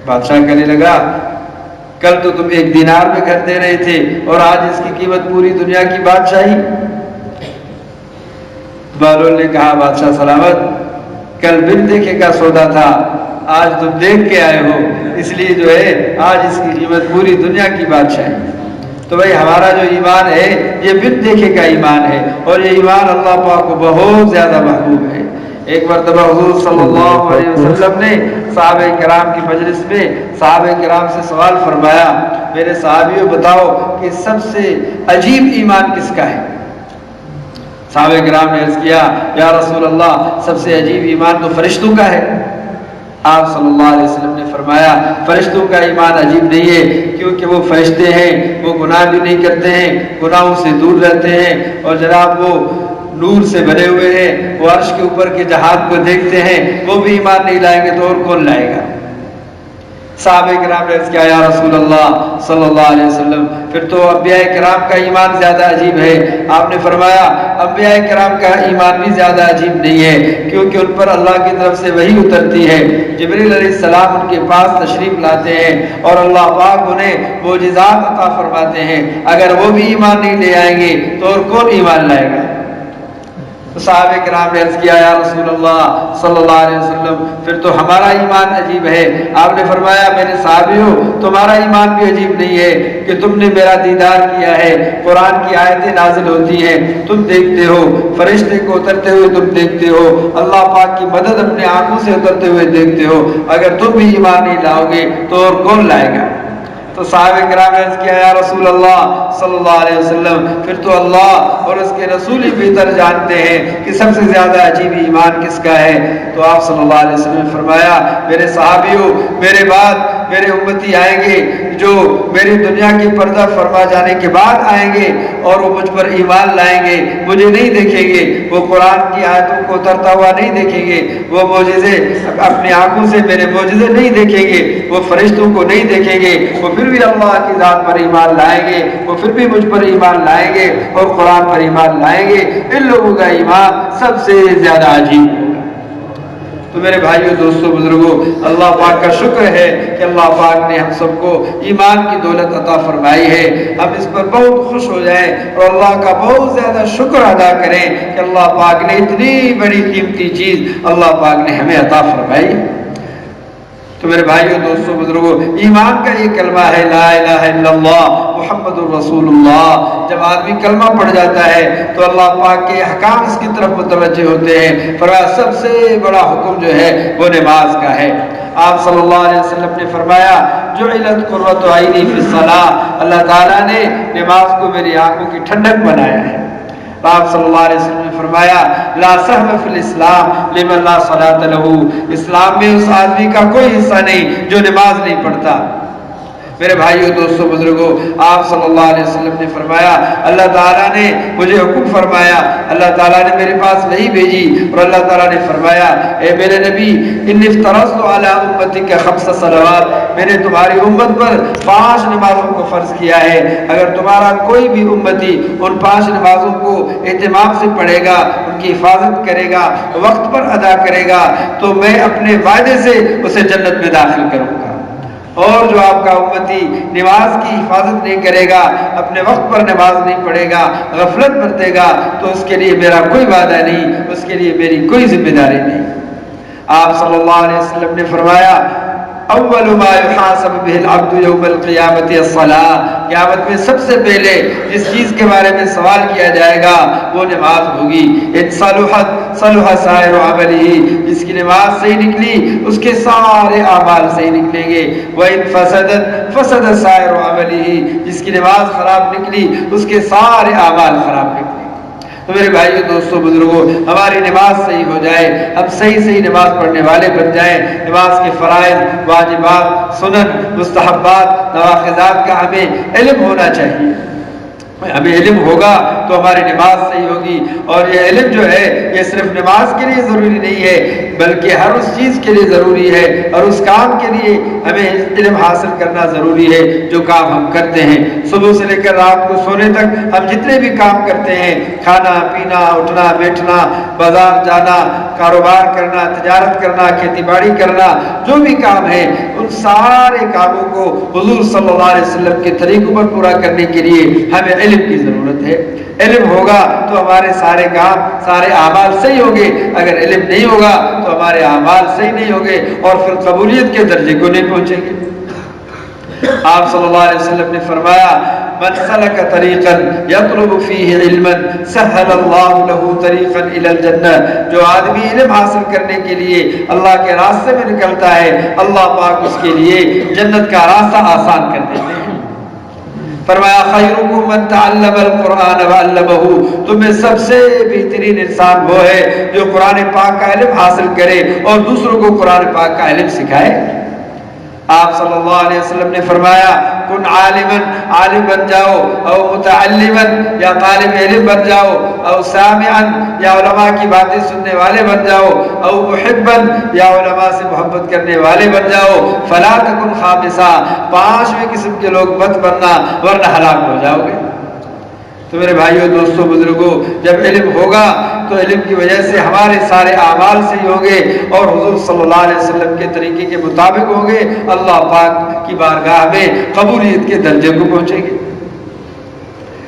بادشاہ کہنے لگا کل تو تم 1 دینار میں گھر دے رہے تھے اور آج اس کی قیمت پوری دنیا کی بادشاہی. بہلول نے کہا بادشاہ سلامت, کل بن دیکھے کا سودا تھا, آج تم دیکھ کے آئے ہو, اس لیے جو ہے آج اس کی قیمت پوری دنیا کی بادشاہی. تو بھائی ہمارا جو ایمان ہے یہ بن دیکھے کا ایمان ہے اور یہ ایمان اللہ پاک کو بہت زیادہ محبوب ہے. ایک مرتبہ حضور صلی اللہ علیہ وسلم نے صحابہ کرام کی مجلس میں صحابہ کرام سے سوال فرمایا میرے صحابیوں بتاؤ کہ سب سے عجیب ایمان کس کا ہے؟ صحابہ کرام نے عرض کیا یا رسول اللہ سب سے عجیب ایمان تو فرشتوں کا ہے. آپ صلی اللہ علیہ وسلم نے فرمایا فرشتوں کا ایمان عجیب نہیں ہے کیونکہ وہ فرشتے ہیں, وہ گناہ بھی نہیں کرتے ہیں, گناہوں سے دور رہتے ہیں اور جناب وہ نور سے بھرے ہوئے ہیں, وہ عرش کے اوپر کے جہاد کو دیکھتے ہیں, وہ بھی ایمان نہیں لائیں گے تو اور کون لائے گا؟ صحابہ کرام نے عرض کیا یا رسول اللہ صلی اللہ علیہ وسلم پھر تو انبیاء کرام کا ایمان زیادہ عجیب ہے. آپ نے فرمایا انبیاء کرام کا ایمان بھی زیادہ عجیب نہیں ہے کیونکہ ان پر اللہ کی طرف سے وحی اترتی ہے, جبریل علیہ السلام ان کے پاس تشریف لاتے ہیں اور اللہ پاک انہیں معجزات عطا فرماتے ہیں. اگر وہ بھی ایمان نہیں لے آئیں گے تو اور کون ایمان لائے گا؟ تو صحابہ کرام نے عرض کیا یا رسول اللہ صلی اللہ علیہ وسلم پھر تو ہمارا ایمان عجیب ہے۔ آپ نے فرمایا میرے صحابیوں تمہارا ایمان بھی عجیب نہیں ہے کہ تم نے میرا دیدار کیا ہے، قرآن کی آیتیں نازل ہوتی ہیں تم دیکھتے ہو، فرشتے کو اترتے ہوئے تم دیکھتے ہو، اللہ پاک کی مدد اپنے آنکھوں سے اترتے ہوئے دیکھتے ہو، اگر تم بھی ایمان نہیں لاؤ گے تو اور کون لائے گا؟ تو صحابہ کرام نے عرض کیا یا رسول اللہ صلی اللہ علیہ وسلم پھر تو اللہ اور اس کے رسول ہی بہتر جانتے ہیں کہ سب سے زیادہ عجیب ایمان کس کا ہے۔ تو آپ صلی اللہ علیہ وسلم نے فرمایا میرے صحابیوں میرے بعد میرے امتی آئیں گے جو میری دنیا کی پردہ فرما جانے کے بعد آئیں گے اور وہ مجھ پر ایمان لائیں گے، مجھے نہیں دیکھیں گے، وہ قرآن کی آیتوں کو اترتا ہوا نہیں دیکھیں گے، وہ معجزے اپنی آنکھوں سے میرے معجزے نہیں دیکھیں گے، وہ فرشتوں کو نہیں دیکھیں گے، وہ پھر بھی اللہ کی ذات پر ایمان لائیں گے، وہ پھر بھی مجھ پر ایمان لائیں گے اور قرآن پر ایمان لائیں گے، ان لوگوں کا ایمان سب سے زیادہ عجیب ہوگا۔ تو میرے بھائیوں دوستوں بزرگوں اللہ پاک کا شکر ہے کہ اللہ پاک نے ہم سب کو ایمان کی دولت عطا فرمائی ہے، ہم اس پر بہت خوش ہو جائیں اور اللہ کا بہت زیادہ شکر ادا کریں کہ اللہ پاک نے اتنی بڑی قیمتی چیز اللہ پاک نے ہمیں عطا فرمائی۔ تو میرے بھائیوں دوستوں بزرگوں ایمان کا یہ کلمہ ہے لا الہ الا اللہ محمد الرسول اللہ۔ جب آدمی کلمہ پڑھ جاتا ہے تو اللہ پاک کے احکام اس کی طرف متوجہ ہوتے ہیں۔ فرمایا سب سے بڑا حکم جو ہے وہ نماز کا ہے۔ آپ صلی اللہ علیہ وسلم نے فرمایا جعلت قرۃ عینی فی الصلاۃ، اللہ تعالیٰ نے نماز کو میری آنکھوں کی ٹھنڈک بنایا ہے۔ آپ صلی اللہ علیہ وسلم نے فرمایا لا سہم فی الاسلام لمن لا صلاۃ لہ، اسلام میں اس آدمی کا کوئی حصہ نہیں جو نماز نہیں پڑھتا۔ میرے بھائیوں دوستوں بزرگوں آپ صلی اللہ علیہ وسلم نے فرمایا اللہ تعالیٰ نے مجھے حکم فرمایا، اللہ تعالیٰ نے میرے پاس وحی بھیجی اور اللہ تعالیٰ نے فرمایا اے میرے نبی انی افترضت علی امتک 5 صلوات، میں نے تمہاری امت پر 5 نمازوں کو فرض کیا ہے، اگر تمہارا کوئی بھی امتی ان 5 نمازوں کو اہتمام سے پڑھے گا، ان کی حفاظت کرے گا، وقت پر ادا کرے گا تو میں اپنے وعدے سے اسے جنت میں داخل کروں گا۔ اور جو آپ کا امتی نماز کی حفاظت نہیں کرے گا، اپنے وقت پر نماز نہیں پڑھے گا، غفلت برتے گا تو اس کے لیے میرا کوئی وعدہ نہیں، اس کے لیے میری کوئی ذمہ داری نہیں۔ آپ صلی اللہ علیہ وسلم نے فرمایا اول ما یحاسب به العبد یوم القیامت الصلاۃ، قیامت میں سب سے پہلے جس چیز کے بارے میں سوال کیا جائے گا وہ نماز ہوگی۔ ان صلحت صلح سائر عملہ، جس کی نماز صحیح نکلی اس کے سارے اعمال صحیح نکلیں گے، وان فسدت فسد سائر عملہ، جس کی نماز خراب نکلی اس کے سارے اعمال خراب نکلیں۔ تو میرے بھائیوں دوستوں بزرگوں ہماری نماز صحیح ہو جائے، ہم صحیح نماز پڑھنے والے بن جائیں، نماز کے فرائض واجبات سنن مستحبات نواقضات کا ہمیں علم ہونا چاہیے۔ ہمیں علم ہوگا تو ہماری نماز صحیح ہوگی، اور یہ علم جو ہے یہ صرف نماز کے لیے ضروری نہیں ہے بلکہ ہر اس چیز کے لیے ضروری ہے، اور اس کام کے لیے ہمیں علم حاصل کرنا ضروری ہے جو کام ہم کرتے ہیں۔ صبح سے لے کر رات کو سونے تک ہم جتنے بھی کام کرتے ہیں، کھانا پینا اٹھنا بیٹھنا بازار جانا کاروبار کرنا تجارت کرنا کھیتی باڑی کرنا جو بھی کام ہے، ان سارے کاموں کو حضور صلی اللہ علیہ وسلم کے طریقوں پر پورا کرنے کے لیے ہمیں علم کی ضرورت ہے۔ علم ہوگا تو ہمارے سارے کام سارے اعمال صحیح ہوں گے، اگر علم نہیں ہوگا تو ہمارے اعمال صحیح نہیں ہوں گے اور پھر قبولیت کے درجے کو نہیں پہنچیں گے۔ آپ صلی اللہ علیہ وسلم نے فرمایا من سلک طریقا یطلب فیہ علما سہل اللہ لہ طریقا الی الجنہ، جو آدمی علم حاصل کرنے کے لیے اللہ کے راستے میں نکلتا ہے اللہ پاک اس کے لیے جنت کا راستہ آسان کر دیتے ہیں۔ فرمایا خیرکم من تعلم القرآن وعلمہ، تم میں سب سے بہترین انسان وہ ہے جو قرآن پاک کا علم حاصل کرے اور دوسروں کو قرآن پاک کا علم سکھائے۔ آپ صلی اللہ علیہ وسلم نے فرمایا کن عالما، عالم بن جاؤ، او متعلما یا طالب علم بن جاؤ، او سامعا یا علماء کی باتیں سننے والے بن جاؤ، او محبا یا علماء سے محبت کرنے والے بن جاؤ، فلا تکن خامسا، 5ویں قسم کے لوگ مت بننا ورنہ ہلاک ہو جاؤ گے۔ تو میرے بھائیوں دوستوں بزرگوں جب علم ہوگا تو علم کی وجہ سے ہمارے سارے اعمال صحیح ہوں گے اور حضور صلی اللہ علیہ وسلم کے طریقے کے مطابق ہوں گے، اللہ پاک کی بارگاہ میں قبولیت کے درجے کو پہنچیں گے۔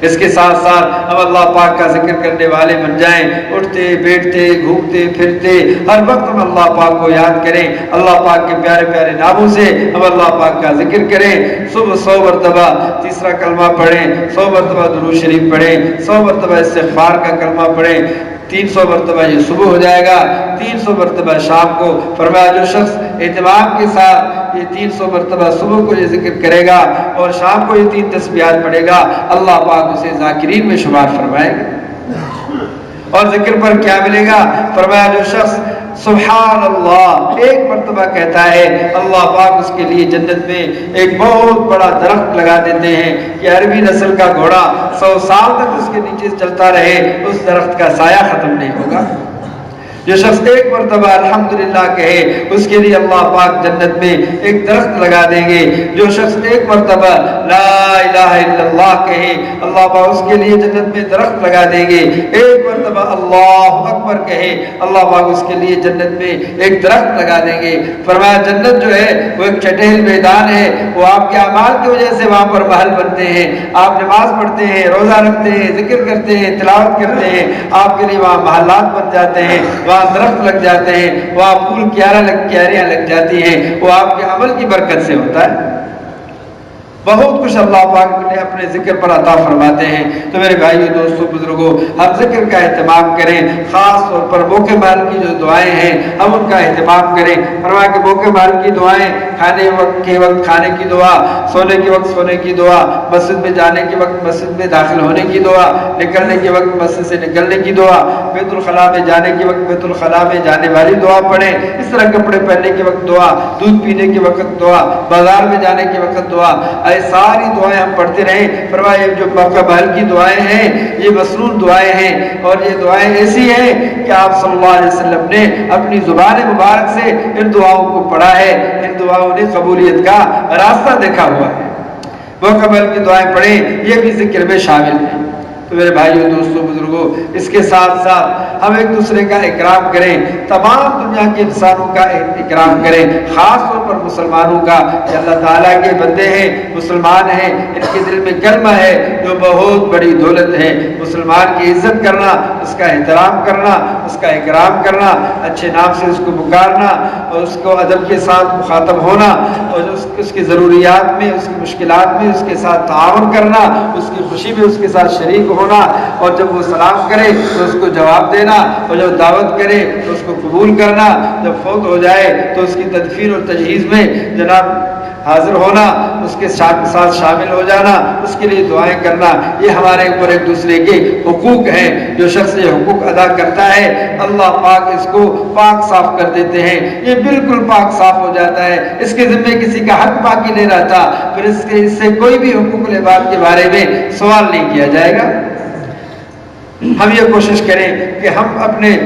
اس کے ساتھ ساتھ ہم اللہ پاک کا ذکر کرنے والے بن جائیں، اٹھتے بیٹھتے گھومتے پھرتے ہر وقت ہم اللہ پاک کو یاد کریں، اللہ پاک کے پیارے پیارے ناموں سے ہم اللہ پاک کا ذکر کریں، صبح 100 مرتبہ تیسرا کلمہ پڑھیں، 100 مرتبہ درود شریف پڑھیں، 100 مرتبہ استغفار کا کلمہ پڑھیں، 300 مرتبہ یہ صبح ہو جائے گا، 300 مرتبہ شام کو۔ فرمایا جو شخص اہتمام کے ساتھ یہ 300 مرتبہ صبح کو یہ ذکر کرے گا اور شام کو یہ 3 تسبیحات پڑھے گا، اللہ پاک اسے ذاکرین میں شمار فرمائے گا۔ اور ذکر پر کیا ملے گا؟ فرمایا جو شخص سبحان اللہ 1 مرتبہ کہتا ہے، اللہ پاک اس کے لیے جنت میں ایک بہت بڑا درخت لگا دیتے ہیں کہ عربی نسل کا گھوڑا 100 سال تک اس کے نیچے چلتا رہے، اس درخت کا سایہ ختم نہیں ہوگا۔ جو شخص 1 مرتبہ الحمدللہ کہے اس کے لیے اللہ پاک جنت میں ایک درخت لگا دیں گے۔ جو شخص 1 مرتبہ لا الہ الا اللہ کہے اللہ پاک اس کے لیے جنت میں درخت لگا دیں گے۔ 1 مرتبہ اللہ اکبر کہے اللہ پاک اس کے لیے جنت میں ایک درخت لگا دیں گے۔ فرمایا جنت جو ہے وہ ایک چٹیل میدان ہے، وہ آپ کے اعمال کی وجہ سے وہاں پر محل بنتے ہیں۔ آپ نماز پڑھتے ہیں، روزہ رکھتے ہیں، ذکر کرتے ہیں، تلاوت کرتے ہیں، آپ کے لیے وہاں محلات بن جاتے ہیں، وہاں درخت لگ جاتے ہیں، وہاں پھول کیاریاں لگ جاتی ہیں، وہ آپ کے عمل کی برکت سے ہوتا ہے۔ بہت کچھ اللہ پاک نے اپنے ذکر پر عطا فرماتے ہیں۔ تو میرے بھائیو دوستو بزرگوں، ہم ذکر کا اہتمام کریں، خاص طور پر موقع مال کی جو دعائیں ہیں ہم ان کا اہتمام کریں۔ فرمایا کہ موقع مال کی دعائیں، کھانے کے وقت کھانے کی دعا، سونے کے وقت سونے کی دعا، مسجد میں جانے کے وقت مسجد میں داخل ہونے کی دعا، نکلنے کے وقت مسجد سے نکلنے کی دعا، بیت الخلاء میں جانے کے وقت بیت الخلاء میں جانے والی دعا پڑھیں، اس طرح کپڑے پہننے کے وقت دعا، دودھ پینے کے وقت دعا، بازار میں جانے کے وقت دعا، ساری دعائیں ہم پڑھتے رہیں۔ فرمایا جو موقع بہل کی دعائیں ہیں یہ مسنون دعائیں ہیں، اور یہ دعائیں ایسی ہیں کہ آپ صلی اللہ علیہ وسلم نے اپنی زبان مبارک سے ان دعاؤں کو پڑھا ہے، ان دعاؤں نے قبولیت کا راستہ دیکھا ہوا ہے۔ موقع بہل کی دعائیں پڑھیں، یہ بھی ذکر میں شامل ہیں۔ تو میرے بھائیوں دوستوں بزرگوں، اس کے ساتھ ساتھ ہم ایک دوسرے کا اکرام کریں، تمام دنیا کے انسانوں کا اکرام کریں، خاص طور پر مسلمانوں کا، کہ اللہ تعالیٰ کے بندے ہیں، مسلمان ہیں، ان کے دل میں کلمہ ہے جو بہت بڑی دولت ہے۔ مسلمان کی عزت کرنا، اس کا احترام کرنا، اس کا اکرام کرنا، اچھے نام سے اس کو پکارنا اور اس کو ادب کے ساتھ مخاطب ہونا، اور اس کی ضروریات میں، اس کی مشکلات میں اس کے ساتھ تعاون کرنا، اس کی خوشی میں اس کے ساتھ شریک ہونا، اور جب وہ سلام کرے تو اس کو جواب دینا، اور جب دعوت کرے تو اس کو قبول کرنا، جب فوت ہو جائے تو اس کی تدفین اور تجہیز میں جناب حاضر ہونا، اس کے ساتھ شامل ہو جانا، اس کے لیے دعائیں کرنا، یہ ہمارے اوپر ایک دوسرے کے حقوق ہیں۔ جو شخص یہ حقوق ادا کرتا ہے اللہ پاک اس کو پاک صاف کر دیتے ہیں، یہ بالکل پاک صاف ہو جاتا ہے، اس کے ذمہ کسی کا حق باقی نہیں رہتا، پھر اس سے کوئی بھی حقوق العباد کے بارے میں سوال نہیں کیا جائے گا۔ ہم یہ کوشش کریں کہ ہم اپنے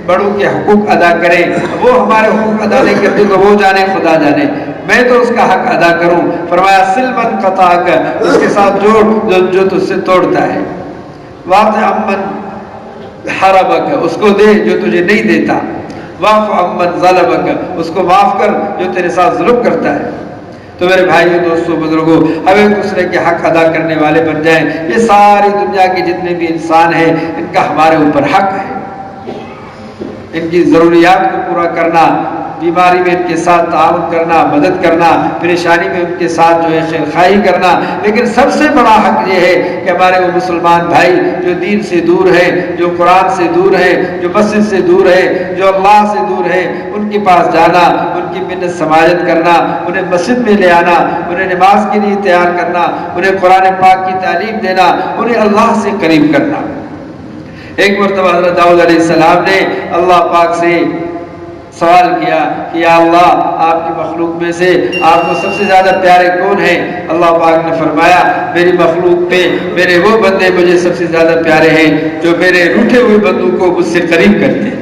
بڑوں کے حقوق ادا کریں، وہ ہمارے حقوق ادا نہیں کرتے تو وہ جانے خدا جانے، میں تو اس کا حق ادا کروں۔ فرمایا سل من قطعک، اس کے ساتھ جوڑ جو تجھ سے توڑتا ہے، واطع عمن حربک، اس کو دے جو تجھے نہیں دیتا، واعف عمن ظلمک، اس کو معاف کر جو تیرے ساتھ ظلم کرتا ہے۔ تو میرے بھائیوں دوستوں بزرگوں، ہم ایک دوسرے کے حق ادا کرنے والے بن جائیں۔ یہ ساری دنیا کے جتنے بھی انسان ہیں ان کا ہمارے اوپر حق ہے، ان کی ضروریات کو پورا کرنا، بیماری میں ان کے ساتھ تعاون کرنا، مدد کرنا، پریشانی میں ان کے ساتھ جو ہے خیر خواہی کرنا۔ لیکن سب سے بڑا حق یہ ہے کہ ہمارے وہ مسلمان بھائی جو دین سے دور ہیں، جو قرآن سے دور ہیں، جو مسجد سے دور ہیں، جو اللہ سے دور ہیں، ان کے پاس جانا، ان کی منت سماجت کرنا، انہیں مسجد میں لے آنا، انہیں نماز کے لیے تیار کرنا، انہیں قرآن پاک کی تعلیم دینا، انہیں اللہ سے قریب کرنا۔ ایک مرتبہ حضرت داؤد علیہ السلام نے اللہ پاک سے سوال کیا کہ یا اللہ، آپ کی مخلوق میں سے آپ کو سب سے زیادہ پیارے کون ہیں؟ اللہ پاک نے فرمایا میری مخلوق پہ میرے وہ بندے مجھے سب سے زیادہ پیارے ہیں جو میرے روٹھے ہوئے بندوں کو مجھ سے قریب کرتے ہیں۔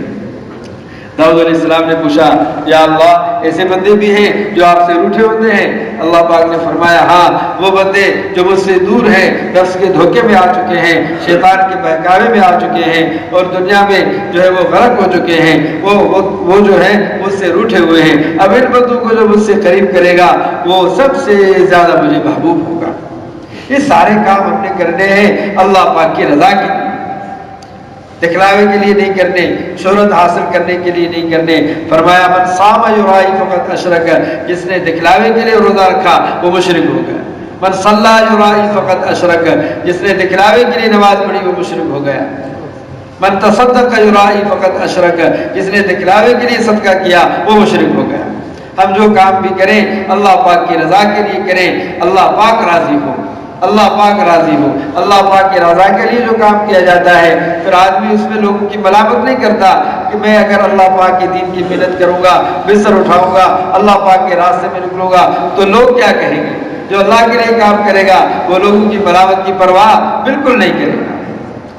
داؤد علیہ السلام نے پوچھا یا اللہ، ایسے بندے بھی ہیں جو آپ سے روٹھے ہوتے ہیں؟ اللہ پاک نے فرمایا ہاں، وہ بندے جو مجھ سے دور ہیں، نفس کے دھوکے میں آ چکے ہیں، شیطان کے بہکاوے میں آ چکے ہیں، اور دنیا میں جو ہے وہ غرق ہو چکے ہیں، وہ جو ہے مجھ سے روٹھے ہوئے ہیں۔ اب ان بندوں کو جو مجھ سے قریب کرے گا وہ سب سے زیادہ مجھے محبوب ہوگا۔ یہ سارے کام ہم نے کرنے ہیں اللہ پاک کی رضا کے لیے، دکھلاوے کے لیے نہیں کرنے، شہرت حاصل کرنے کے لیے نہیں کرنے۔ فرمایا من صام یرائی فقط اشرک، جس نے دکھلاوے کے لیے روزہ رکھا وہ مشرک ہو گیا۔ من صلی یرائی فقط اشرک، جس نے دکھلاوے کے لیے نماز پڑھی وہ مشرک ہو گیا۔ من تصدق یرائی فقط اشرک، جس نے دکھلاوے کے لیے صدقہ کیا وہ مشرک ہو گیا۔ ہم جو کام بھی کریں اللہ پاک کی رضا کے لیے کریں، اللہ پاک راضی ہو، اللہ پاک راضی ہو۔ اللہ پاک کی رضا کے لیے جو کام کیا جاتا ہے پھر آدمی اس میں لوگوں کی ملامت نہیں کرتا کہ میں اگر اللہ پاک کے دین کی محنت کروں گا، بستر اٹھاؤں گا، اللہ پاک کے راستے میں نکلوں گا تو لوگ کیا کہیں گے۔ جو اللہ کے لیے کام کرے گا وہ لوگوں کی ملامت کی پرواہ بالکل نہیں کرے گا،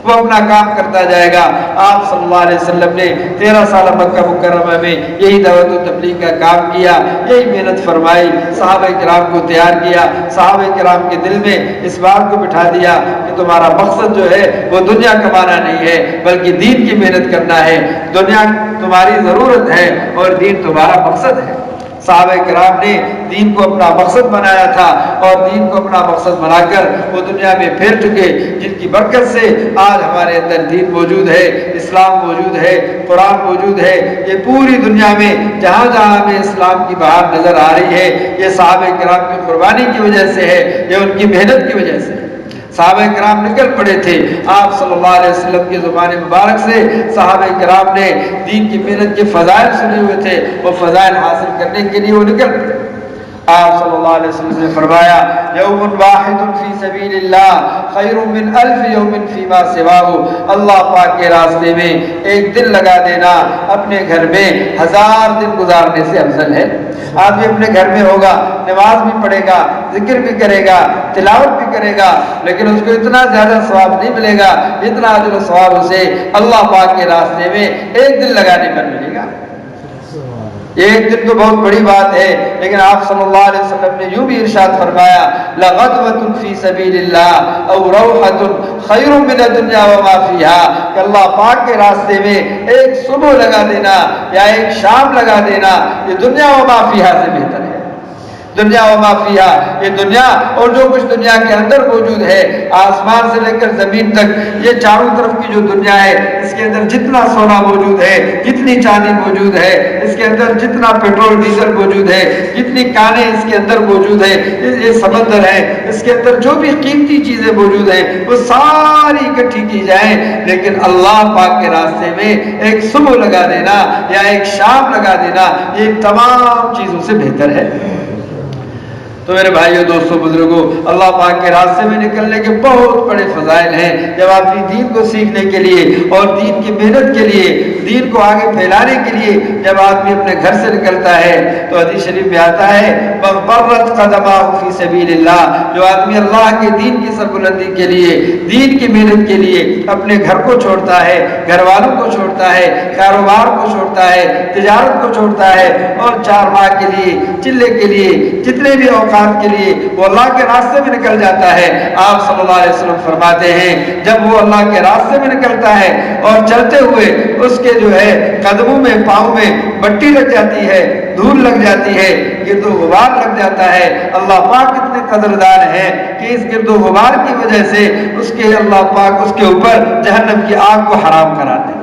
وہ اپنا کام کرتا جائے گا۔ آپ صلی اللہ علیہ وسلم نے 13 سال مکہ مکرمہ میں یہی دعوت و تبلیغ کا کام کیا، یہی محنت فرمائی، صحابہ کرام کو تیار کیا، صحابہ کرام کے دل میں اس بات کو بٹھا دیا کہ تمہارا مقصد جو ہے وہ دنیا کمانا نہیں ہے بلکہ دین کی محنت کرنا ہے، دنیا تمہاری ضرورت ہے اور دین تمہارا مقصد ہے۔ صحابہ کرام نے دین کو اپنا مقصد بنایا تھا اور دین کو اپنا مقصد بنا کر وہ دنیا میں پھیر چکے، جن کی برکت سے آج ہمارے اندر دین موجود ہے، اسلام موجود ہے، قرآن موجود ہے۔ یہ پوری دنیا میں جہاں جہاں ہمیں اسلام کی بہار نظر آ رہی ہے یہ صحابہ کرام کی قربانی کی وجہ سے ہے، یہ ان کی محنت کی وجہ سے ہے۔ صحابہ کرام نکل پڑے تھے، آپ صلی اللہ علیہ وسلم کی زبان مبارک سے صحابہ کرام نے دین کی محنت کے فضائل سنے ہوئے تھے، وہ فضائل حاصل کرنے کے لیے وہ نکل پڑے۔ آپ صلی اللہ علیہ وسلم نے فرمایا یوم واحد فی سبیل اللہ خیر من 1000 یوم فیما سواہ، اللہ پاک کے راستے میں ایک دن لگا دینا اپنے گھر میں 1000 دن گزارنے سے افضل ہے۔ آدمی اپنے گھر میں ہوگا، نماز بھی پڑھے گا، ذکر بھی کرے گا، تلاوت بھی کرے گا، لیکن اس کو اتنا زیادہ ثواب نہیں ملے گا اتنا اجر و ثواب اسے اللہ پاک کے راستے میں ایک دن لگانے پر ملے گا۔ ایک دن تو بہت بڑی بات ہے، لیکن آپ صلی اللہ علیہ وسلم نے یوں بھی ارشاد فرمایا لغدوۃ فی سبیل اللہ او روحۃ خیر من الدنیا وما فیہا، کہ اللہ پاک کے راستے میں ایک صبح لگا دینا یا ایک شام لگا دینا یہ دنیا وما فیہا سے بہتر ہے۔ دنیا وما فیہا، یہ دنیا اور جو کچھ دنیا کے اندر موجود ہے، آسمان سے لے کر زمین تک یہ چاروں طرف کی جو دنیا ہے اس کے اندر جتنا سونا موجود ہے، جتنی چاندی موجود ہے، اس کے اندر جتنا پیٹرول ڈیزل موجود ہے، جتنی کانیں اس کے اندر موجود ہے، یہ سمندر ہے، اس کے اندر جو بھی قیمتی چیزیں موجود ہیں وہ ساری اکٹھی کی جائیں، لیکن اللہ پاک کے راستے میں ایک صبح لگا دینا یا ایک شام لگا دینا یہ تمام چیزوں سے بہتر ہے۔ تو میرے بھائیو دوستو بزرگوں، اللہ پاک کے راستے میں نکلنے کے بہت بڑے فضائل ہیں۔ جب آدمی دین کو سیکھنے کے لیے اور دین کی محنت کے لیے، دین کو آگے پھیلانے کے لیے جب آدمی اپنے گھر سے نکلتا ہے تو حدیث شریف میں آتا ہے مَغْبَرَّتْ قَدَمَاهُ فِي سَبِيلِ اللَّهِ، جو آدمی اللہ کے دین کی سربلندی کے لیے، دین کی محنت کے لیے اپنے گھر کو چھوڑتا ہے، گھر والوں کو چھوڑتا ہے، کاروبار کو چھوڑتا ہے، تجارت کو چھوڑتا ہے اور 4 ماہ کے لیے، چلے کے لیے، جتنے بھی کے لیے وہ اللہ کے راستے میں نکل جاتا ہے، آپ صلی اللہ علیہ وسلم فرماتے ہیں جب وہ اللہ کے راستے میں نکلتا ہے اور چلتے ہوئے اس کے جو ہے قدموں میں، پاؤں میں مٹی لگ جاتی ہے، دھول لگ جاتی ہے، گرد و غبار لگ جاتا ہے، اللہ پاک اتنے قدردان ہیں کہ اس گرد و غبار کی وجہ سے اس کے اللہ پاک اس کے اوپر جہنم کی آگ کو حرام کرا دیتے ہیں۔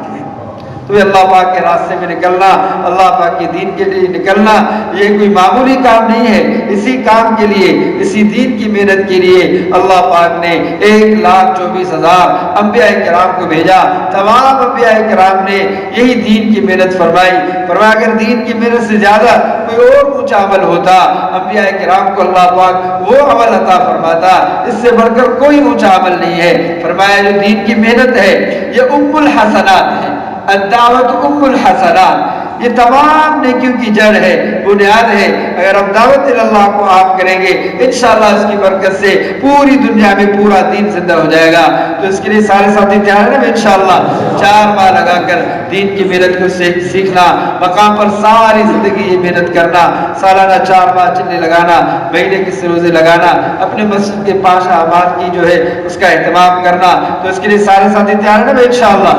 تو اللہ پاک کے راستے میں نکلنا، اللہ پاک کے دین کے لیے نکلنا یہ کوئی معمولی کام نہیں ہے۔ اسی کام کے لیے، اسی دین کی محنت کے لیے اللہ پاک نے 1,24,000 انبیاء کرام کو بھیجا۔ تمام انبیاء کرام نے یہی دین کی محنت فرمائی۔ فرمایا اگر دین کی محنت سے زیادہ کوئی اور اونچا عمل ہوتا انبیاء کرام کو اللہ پاک وہ عمل عطا فرماتا، اس سے بڑھ کر کوئی اونچا عمل نہیں ہے۔ فرمایا جو دین کی محنت ہے یہ ام الحسنات ہے، الدعوت ام الحسنات، یہ تمام نیکیوں کی جڑ ہے، بنیاد ہے۔ اگر ہم دعوت اللہ کو آپ کریں گے انشاءاللہ اس کی برکت سے پوری دنیا میں پورا دین زندہ ہو جائے گا۔ تو اس کے لیے سارے ساتھی تیار ہیں انشاءاللہ 4 ماہ لگا کر دین کی محنت کو سیکھنا، مقام پر ساری زندگی یہ محنت کرنا، سالانہ 4 ماہ چلے لگانا، مہینے کے روزے لگانا، اپنے مسجد کے پاش اعمال کی جو ہے اس کا اہتمام کرنا۔ تو اس کے لیے سارے ساتھی تیار ہیں انشاءاللہ،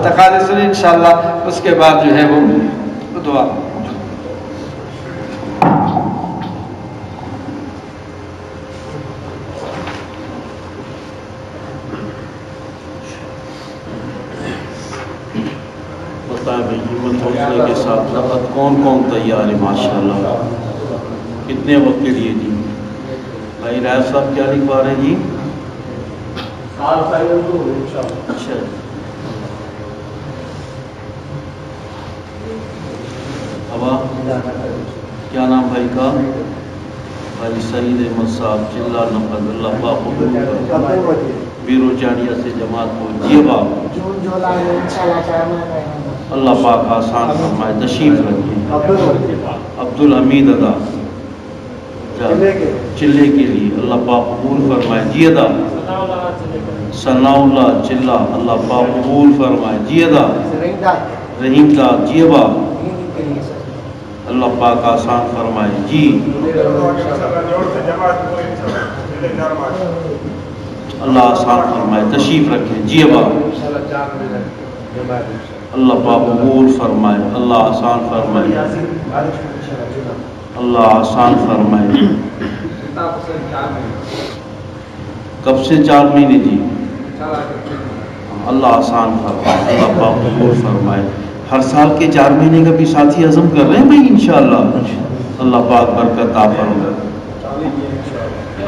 تقاضے سنیں انشاءاللہ، اس کے بعد جو ہے وہ دعا۔ محبت حوصلے کے ساتھ لقد کون کون تیار ہے ماشاءاللہ. کتنے وقت کے لیے جی؟ بھائی رائف صاحب کیا لکھوا رہے ہیں جی؟ اچھا ابا کیا نام بھائی کا؟ بھائی سعید احمد صاحب چلا نقد اللہ پاک بیرو جانیہ سے جماعت کو جی باپ اللہ پاک آسان فرمائے. تشریف رکھیے. عبدالحمید ادا چلے کے لیے اللہ پاک قبول فرمائے. جی ادا ثناء اللہ چلا اللہ پاک قبول فرمائے. جی ادا رحیم داد جی ابا اللہ پاک آسان فرمائے. جی اللہ آسان فرمائے. تشریف رکھیں. جی ابا اللہ پاک قبول فرمائے. اللہ آسان فرمائے. اللہ آسان فرمائے. کب سے 4 مہینے جی؟ اللہ آسان فرمائے. اللہ پاک قبول فرمائے. ہر سال کے 4 مہینے کا بھی ساتھی عزم کر رہے ہیں بھائی انشاءاللہ. اللہ پاک برکت عطا فرمائے.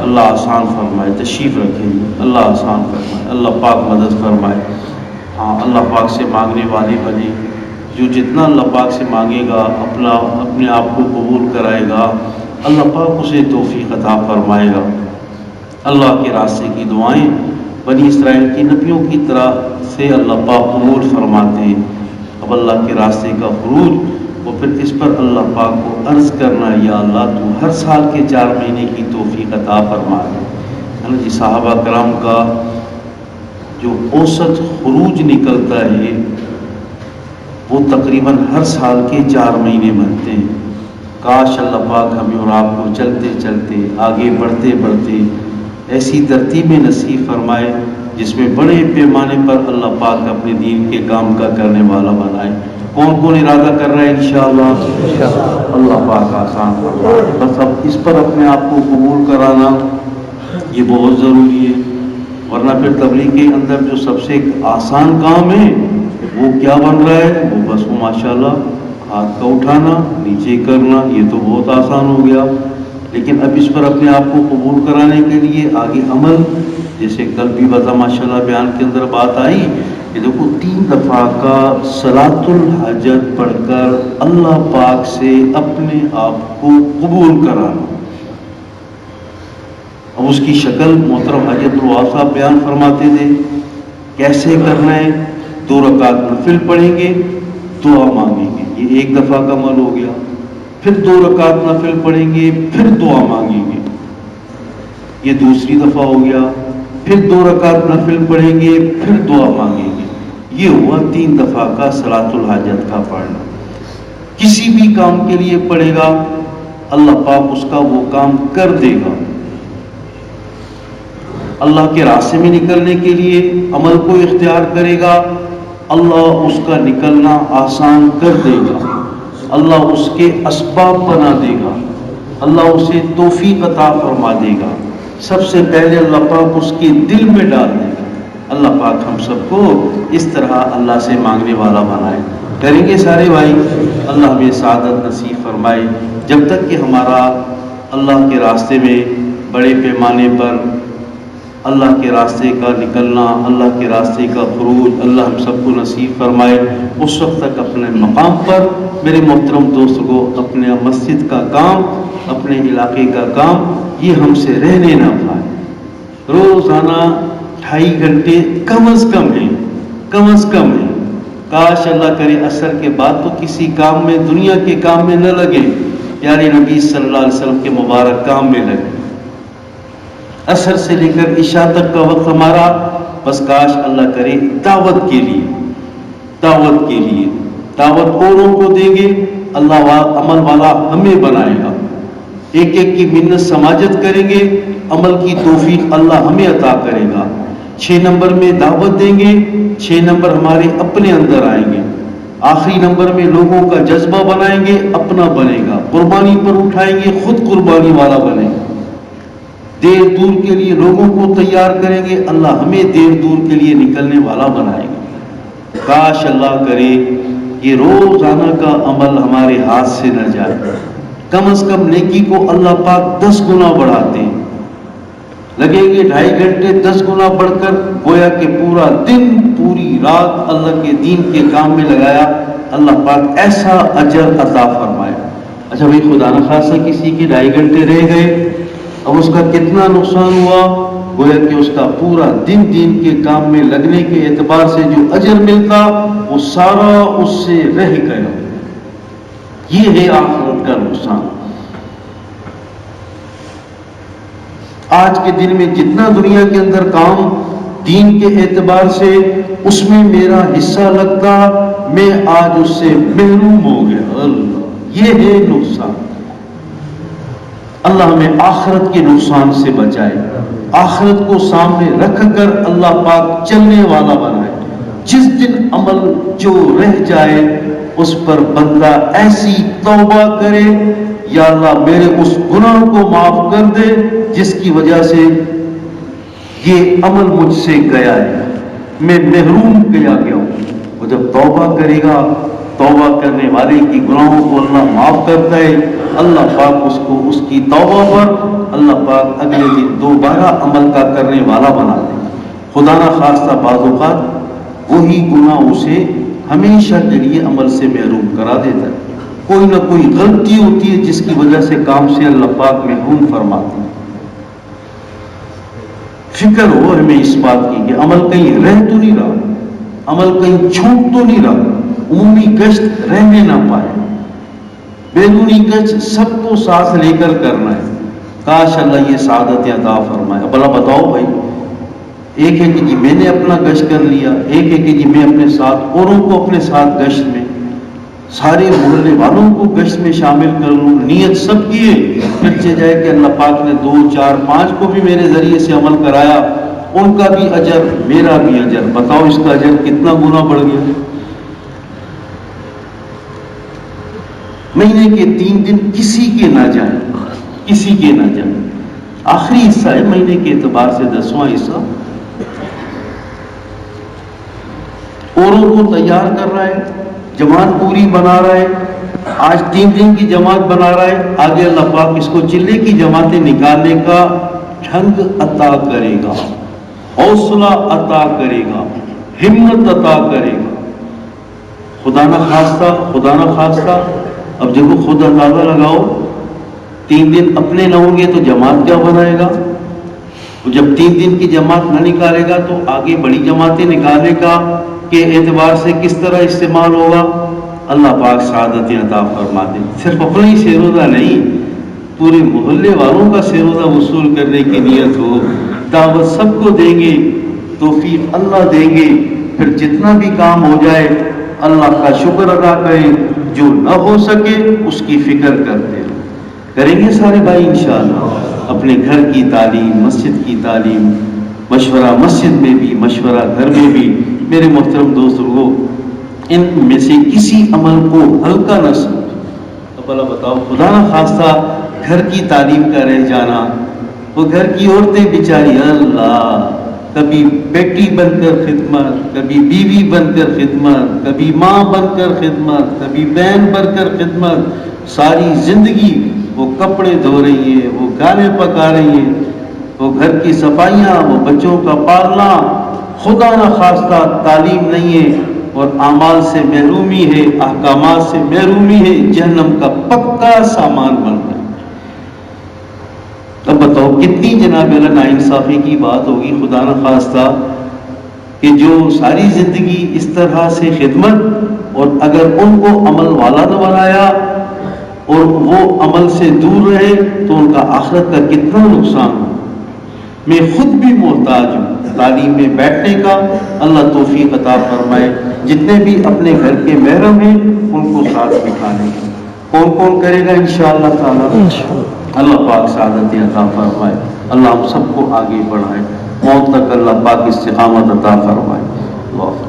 اللہ آسان فرمائے. تشریف رکھیں. اللہ آسان فرمائے. اللہ پاک مدد فرمائے. ہاں اللہ پاک سے مانگنے والے بنے. جو جتنا اللہ پاک سے مانگے گا اپنے آپ کو قبول کرائے گا اللہ پاک اسے توفیق عطا فرمائے گا. اللہ کے راستے کی دعائیں بنی اسرائیل کی نبیوں کی طرح سے اللہ پاک قبول فرماتے ہیں. اب اللہ کے راستے کا خروج وہ پھر اس پر اللہ پاک کو عرض کرنا یا اللہ تو ہر سال کے 4 مہینے کی توفیق عطا فرما دے. جی صحابہ کرام کا جو اوسط خروج نکلتا ہے وہ تقریباً ہر سال کے 4 مہینے بنتے ہیں. کاش اللہ پاک ہمیں اور آپ کو چلتے چلتے آگے بڑھتے بڑھتے ایسی ترتیب نصیب فرمائے جس میں بڑے پیمانے پر اللہ پاک اپنے دین کے کام کا کرنے والا بنائے. کون کون ارادہ کر رہا ہے انشاءاللہ؟ اللہ پاک آسان فرمائے. بس اب اس پر اپنے آپ کو قبول کرانا یہ بہت ضروری ہے. ورنہ پھر تبلیغ کے اندر جو سب سے آسان کام ہے وہ کیا بن رہا ہے؟ وہ بس وہ ماشاءاللہ ہاتھ کا اٹھانا نیچے کرنا یہ تو بہت آسان ہو گیا. لیکن اب اس پر اپنے آپ کو قبول کرانے کے لیے آگے عمل، جیسے کل بھی بتا ماشاءاللہ بیان کے اندر بات آئی کہ دیکھو 3 دفعہ کا صلاۃ الحاجت پڑھ کر اللہ پاک سے اپنے آپ کو قبول کرانا. اب اس کی شکل محترم حاجی عبدالوہاب صاحب بیان فرماتے تھے کیسے کرنا ہے. 2 رکعت نفل پڑھیں گے، دعا مانگیں گے. یہ 1 دفعہ کا عمل ہو گیا. پھر 2 رکعت نفل پڑھیں گے، پھر دعا مانگیں گے. یہ دوسری دفعہ ہو گیا. پھر 2 رکعت نفل پڑھیں گے، پھر دعا مانگیں گے. یہ ہوا 3 دفعہ کا صلاۃ الحاجت کا پڑھنا. کسی بھی کام کے لیے پڑھے گا اللہ پاک اس کا وہ کام کر دے گا. اللہ کے راستے میں نکلنے کے لیے عمل کو اختیار کرے گا اللہ اس کا نکلنا آسان کر دے گا. اللہ اس کے اسباب بنا دے گا. اللہ اسے توفیق عطا فرما دے گا. سب سے پہلے اللہ پاک اس کے دل میں ڈال دے گا. اللہ پاک ہم سب کو اس طرح اللہ سے مانگنے والا بنائے. کریں گے سارے بھائی؟ اللہ ہمیں سعادت نصیب فرمائے. جب تک کہ ہمارا اللہ کے راستے میں بڑے پیمانے پر اللہ کے راستے کا نکلنا، اللہ کے راستے کا خروج اللہ ہم سب کو نصیب فرمائے. اس وقت تک اپنے مقام پر میرے محترم دوست کو اپنے مسجد کا کام، اپنے علاقے کا کام یہ ہم سے رہنے نہ پائے. روزانہ 2.5 گھنٹے کم از کم ہے، کم از کم ہے. کاش اللہ کرے عصر کے بعد تو کسی کام میں، دنیا کے کام میں نہ لگے، پیارے نبی صلی اللہ علیہ وسلم کے مبارک کام میں لگے. عصر سے لے کر عشاء تک کا وقت ہمارا بس کاش اللہ کرے دعوت کے لیے، دعوت کے لیے. دعوت اوروں کو دیں گے اللہ عمل والا ہمیں بنائے گا. ایک ایک کی منت سماجت کریں گے، عمل کی توفیق اللہ ہمیں عطا کرے گا. 6 نمبر میں دعوت دیں گے، 6 نمبر ہمارے اپنے اندر آئیں گے. آخری نمبر میں لوگوں کا جذبہ بنائیں گے، اپنا بنے گا. قربانی پر اٹھائیں گے، خود قربانی والا بنے گا. دیر دور کے لیے لوگوں کو تیار کریں گے، اللہ ہمیں دیر دور کے لیے نکلنے والا بنائے گا. کاش اللہ کرے یہ روزانہ کا عمل ہمارے ہاتھ سے نہ جائے. کم از کم نیکی کو اللہ پاک 10 گنا بڑھاتے ہیں. لگیں گے 2.5 گھنٹے 10 گنا بڑھ کر گویا کہ پورا دن پوری رات اللہ کے دین کے کام میں لگایا, اللہ پاک ایسا اجر عطا فرمائے. اچھا بھائی خدا نخواستہ کسی کے 2.5 گھنٹے رہ گئے, اب اس کا کتنا نقصان ہوا؟ گویا کہ اس کا پورا دن دین کے کام میں لگنے کے اعتبار سے جو اجر ملتا وہ سارا اس سے رہ گیا. یہ ہے آخرت کا نقصان. آج کے دن میں جتنا دنیا کے اندر کام دین کے اعتبار سے اس میں میرا حصہ لگتا, میں آج اس سے محروم ہو گیا. اللہ, یہ ہے نقصان. اللہ ہمیں آخرت کے نقصان سے بچائے, آخرت کو سامنے رکھ کر اللہ پاک چلنے والا بنائے. جس دن عمل جو رہ جائے اس پر بندہ ایسی توبہ کرے, یا اللہ میرے اس گناہ کو معاف کر دے جس کی وجہ سے یہ عمل مجھ سے گیا ہے, میں محروم کیا گیا ہوں. وہ جب توبہ کرے گا, توبہ کرنے والے کی گناہوں کو اللہ معاف کرتا ہے. اللہ پاک اس کو اس کی توبہ پر اللہ پاک اگلے دن دوبارہ عمل کا کرنے والا بنا دے. خدا نہ خواستہ بعض اوقات وہی گناہ اسے ہمیشہ کے لیے عمل سے محروم کرا دیتا ہے. کوئی نہ کوئی غلطی ہوتی ہے جس کی وجہ سے کام سے اللہ پاک محروم فرماتے ہیں. فکر ہو ہمیں اس بات کی کہ عمل کہیں رہ تو نہیں رہا, عمل کہیں چھوٹ تو نہیں رہا, عمومی گشت رہنے نہ پائے. بیرونی گشت سب کو ساتھ لے کر کرنا ہے. کاش اللہ یہ سعادت عطا فرمائے. اب اللہ بتاؤ بھائی, ایک ہے کہ جی میں نے اپنا گشت کر لیا, ایک ہے کہ جی میں اپنے ساتھ اوروں کو اپنے ساتھ گشت میں, سارے محلے والوں کو گشت میں شامل کر لوں. نیت سب کی ہے, بچے جائے کہ اللہ پاک نے 2 4 5 کو بھی میرے ذریعے سے عمل کرایا, ان کا بھی اجر میرا بھی اجر. بتاؤ اس کا اجر کتنا گنا بڑھ گیا. مہینے کے 3 دن کسی کے نہ جائیں, کسی کے نہ جائیں. آخری حصہ ہے مہینے کے اعتبار سے 10واں حصہ. اوروں کو تیار کر رہا ہے, جماعت پوری بنا رہا ہے. آج 3 دن کی جماعت بنا رہا ہے, آگے اللہ پاک اس کو چلے کی جماعتیں نکالنے کا ڈھنگ عطا کرے گا, حوصلہ عطا کرے گا, ہمت عطا کرے گا. خدا نہ خواستہ, خدا نہ خواستہ اب جب خود اندازہ لگاؤ 3 دن اپنے نہ ہوں گے تو جماعت کیا بنائے گا. جب 3 دن کی جماعت نہ نکالے گا تو آگے بڑی جماعتیں نکالنے کا کے اعتبار سے کس طرح استعمال ہوگا. اللہ پاک سعادت عطا فرما دے. صرف اپنا ہی سیروزہ نہیں, پورے محلے والوں کا سیروزہ وصول کرنے کی نیت ہو. دعوت سب کو دیں گے, توفیق اللہ دیں گے. پھر جتنا بھی کام ہو جائے اللہ کا شکر ادا کریں, جو نہ ہو سکے اس کی فکر کرتے کریں گے سارے بھائی انشاءاللہ. اپنے گھر کی تعلیم, مسجد کی تعلیم, مشورہ مسجد میں بھی, مشورہ گھر میں بھی. میرے محترم دوست لوگوں, ان میں سے کسی عمل کو ہلکا نہ سمجھ. اب اللہ بتاؤ خدا نہ خواستہ گھر کی تعلیم کا رہ جانا, وہ گھر کی عورتیں بیچاری اللہ کبھی بیٹی بن کر خدمت, کبھی بیوی بن کر خدمت, کبھی ماں بن کر خدمت, کبھی بہن بن کر خدمت. ساری زندگی وہ کپڑے دھو رہی ہیں, وہ گانے پکا رہی ہیں, وہ گھر کی صفائیاں, وہ بچوں کا پالنا. خدا نہ خواستہ تعلیم نہیں ہے اور اعمال سے محرومی ہے, احکامات سے محرومی ہے, جہنم کا پکا سامان بن رہا ہے. اب بتاؤ کتنی جناب اللہ ناانصافی کی بات ہوگی. خدا نہ خواستہ کہ جو ساری زندگی اس طرح سے خدمت, اور اگر ان کو عمل والا نہ بنایا اور وہ عمل سے دور رہے تو ان کا آخرت کا کتنا نقصان ہو. میں خود بھی محتاج ہوں تعلیم میں بیٹھنے کا. اللہ توفیق عطا فرمائے. جتنے بھی اپنے گھر کے محرم ہیں ان کو ساتھ بٹھانے کا کون کون کرے گا انشاءاللہ تعالی. اللہ پاک سعادت عطا فرمائے. اللہ ہم سب کو آگے بڑھائے, موت تک اللہ پاک استقامت عطا فرمائے. اللہ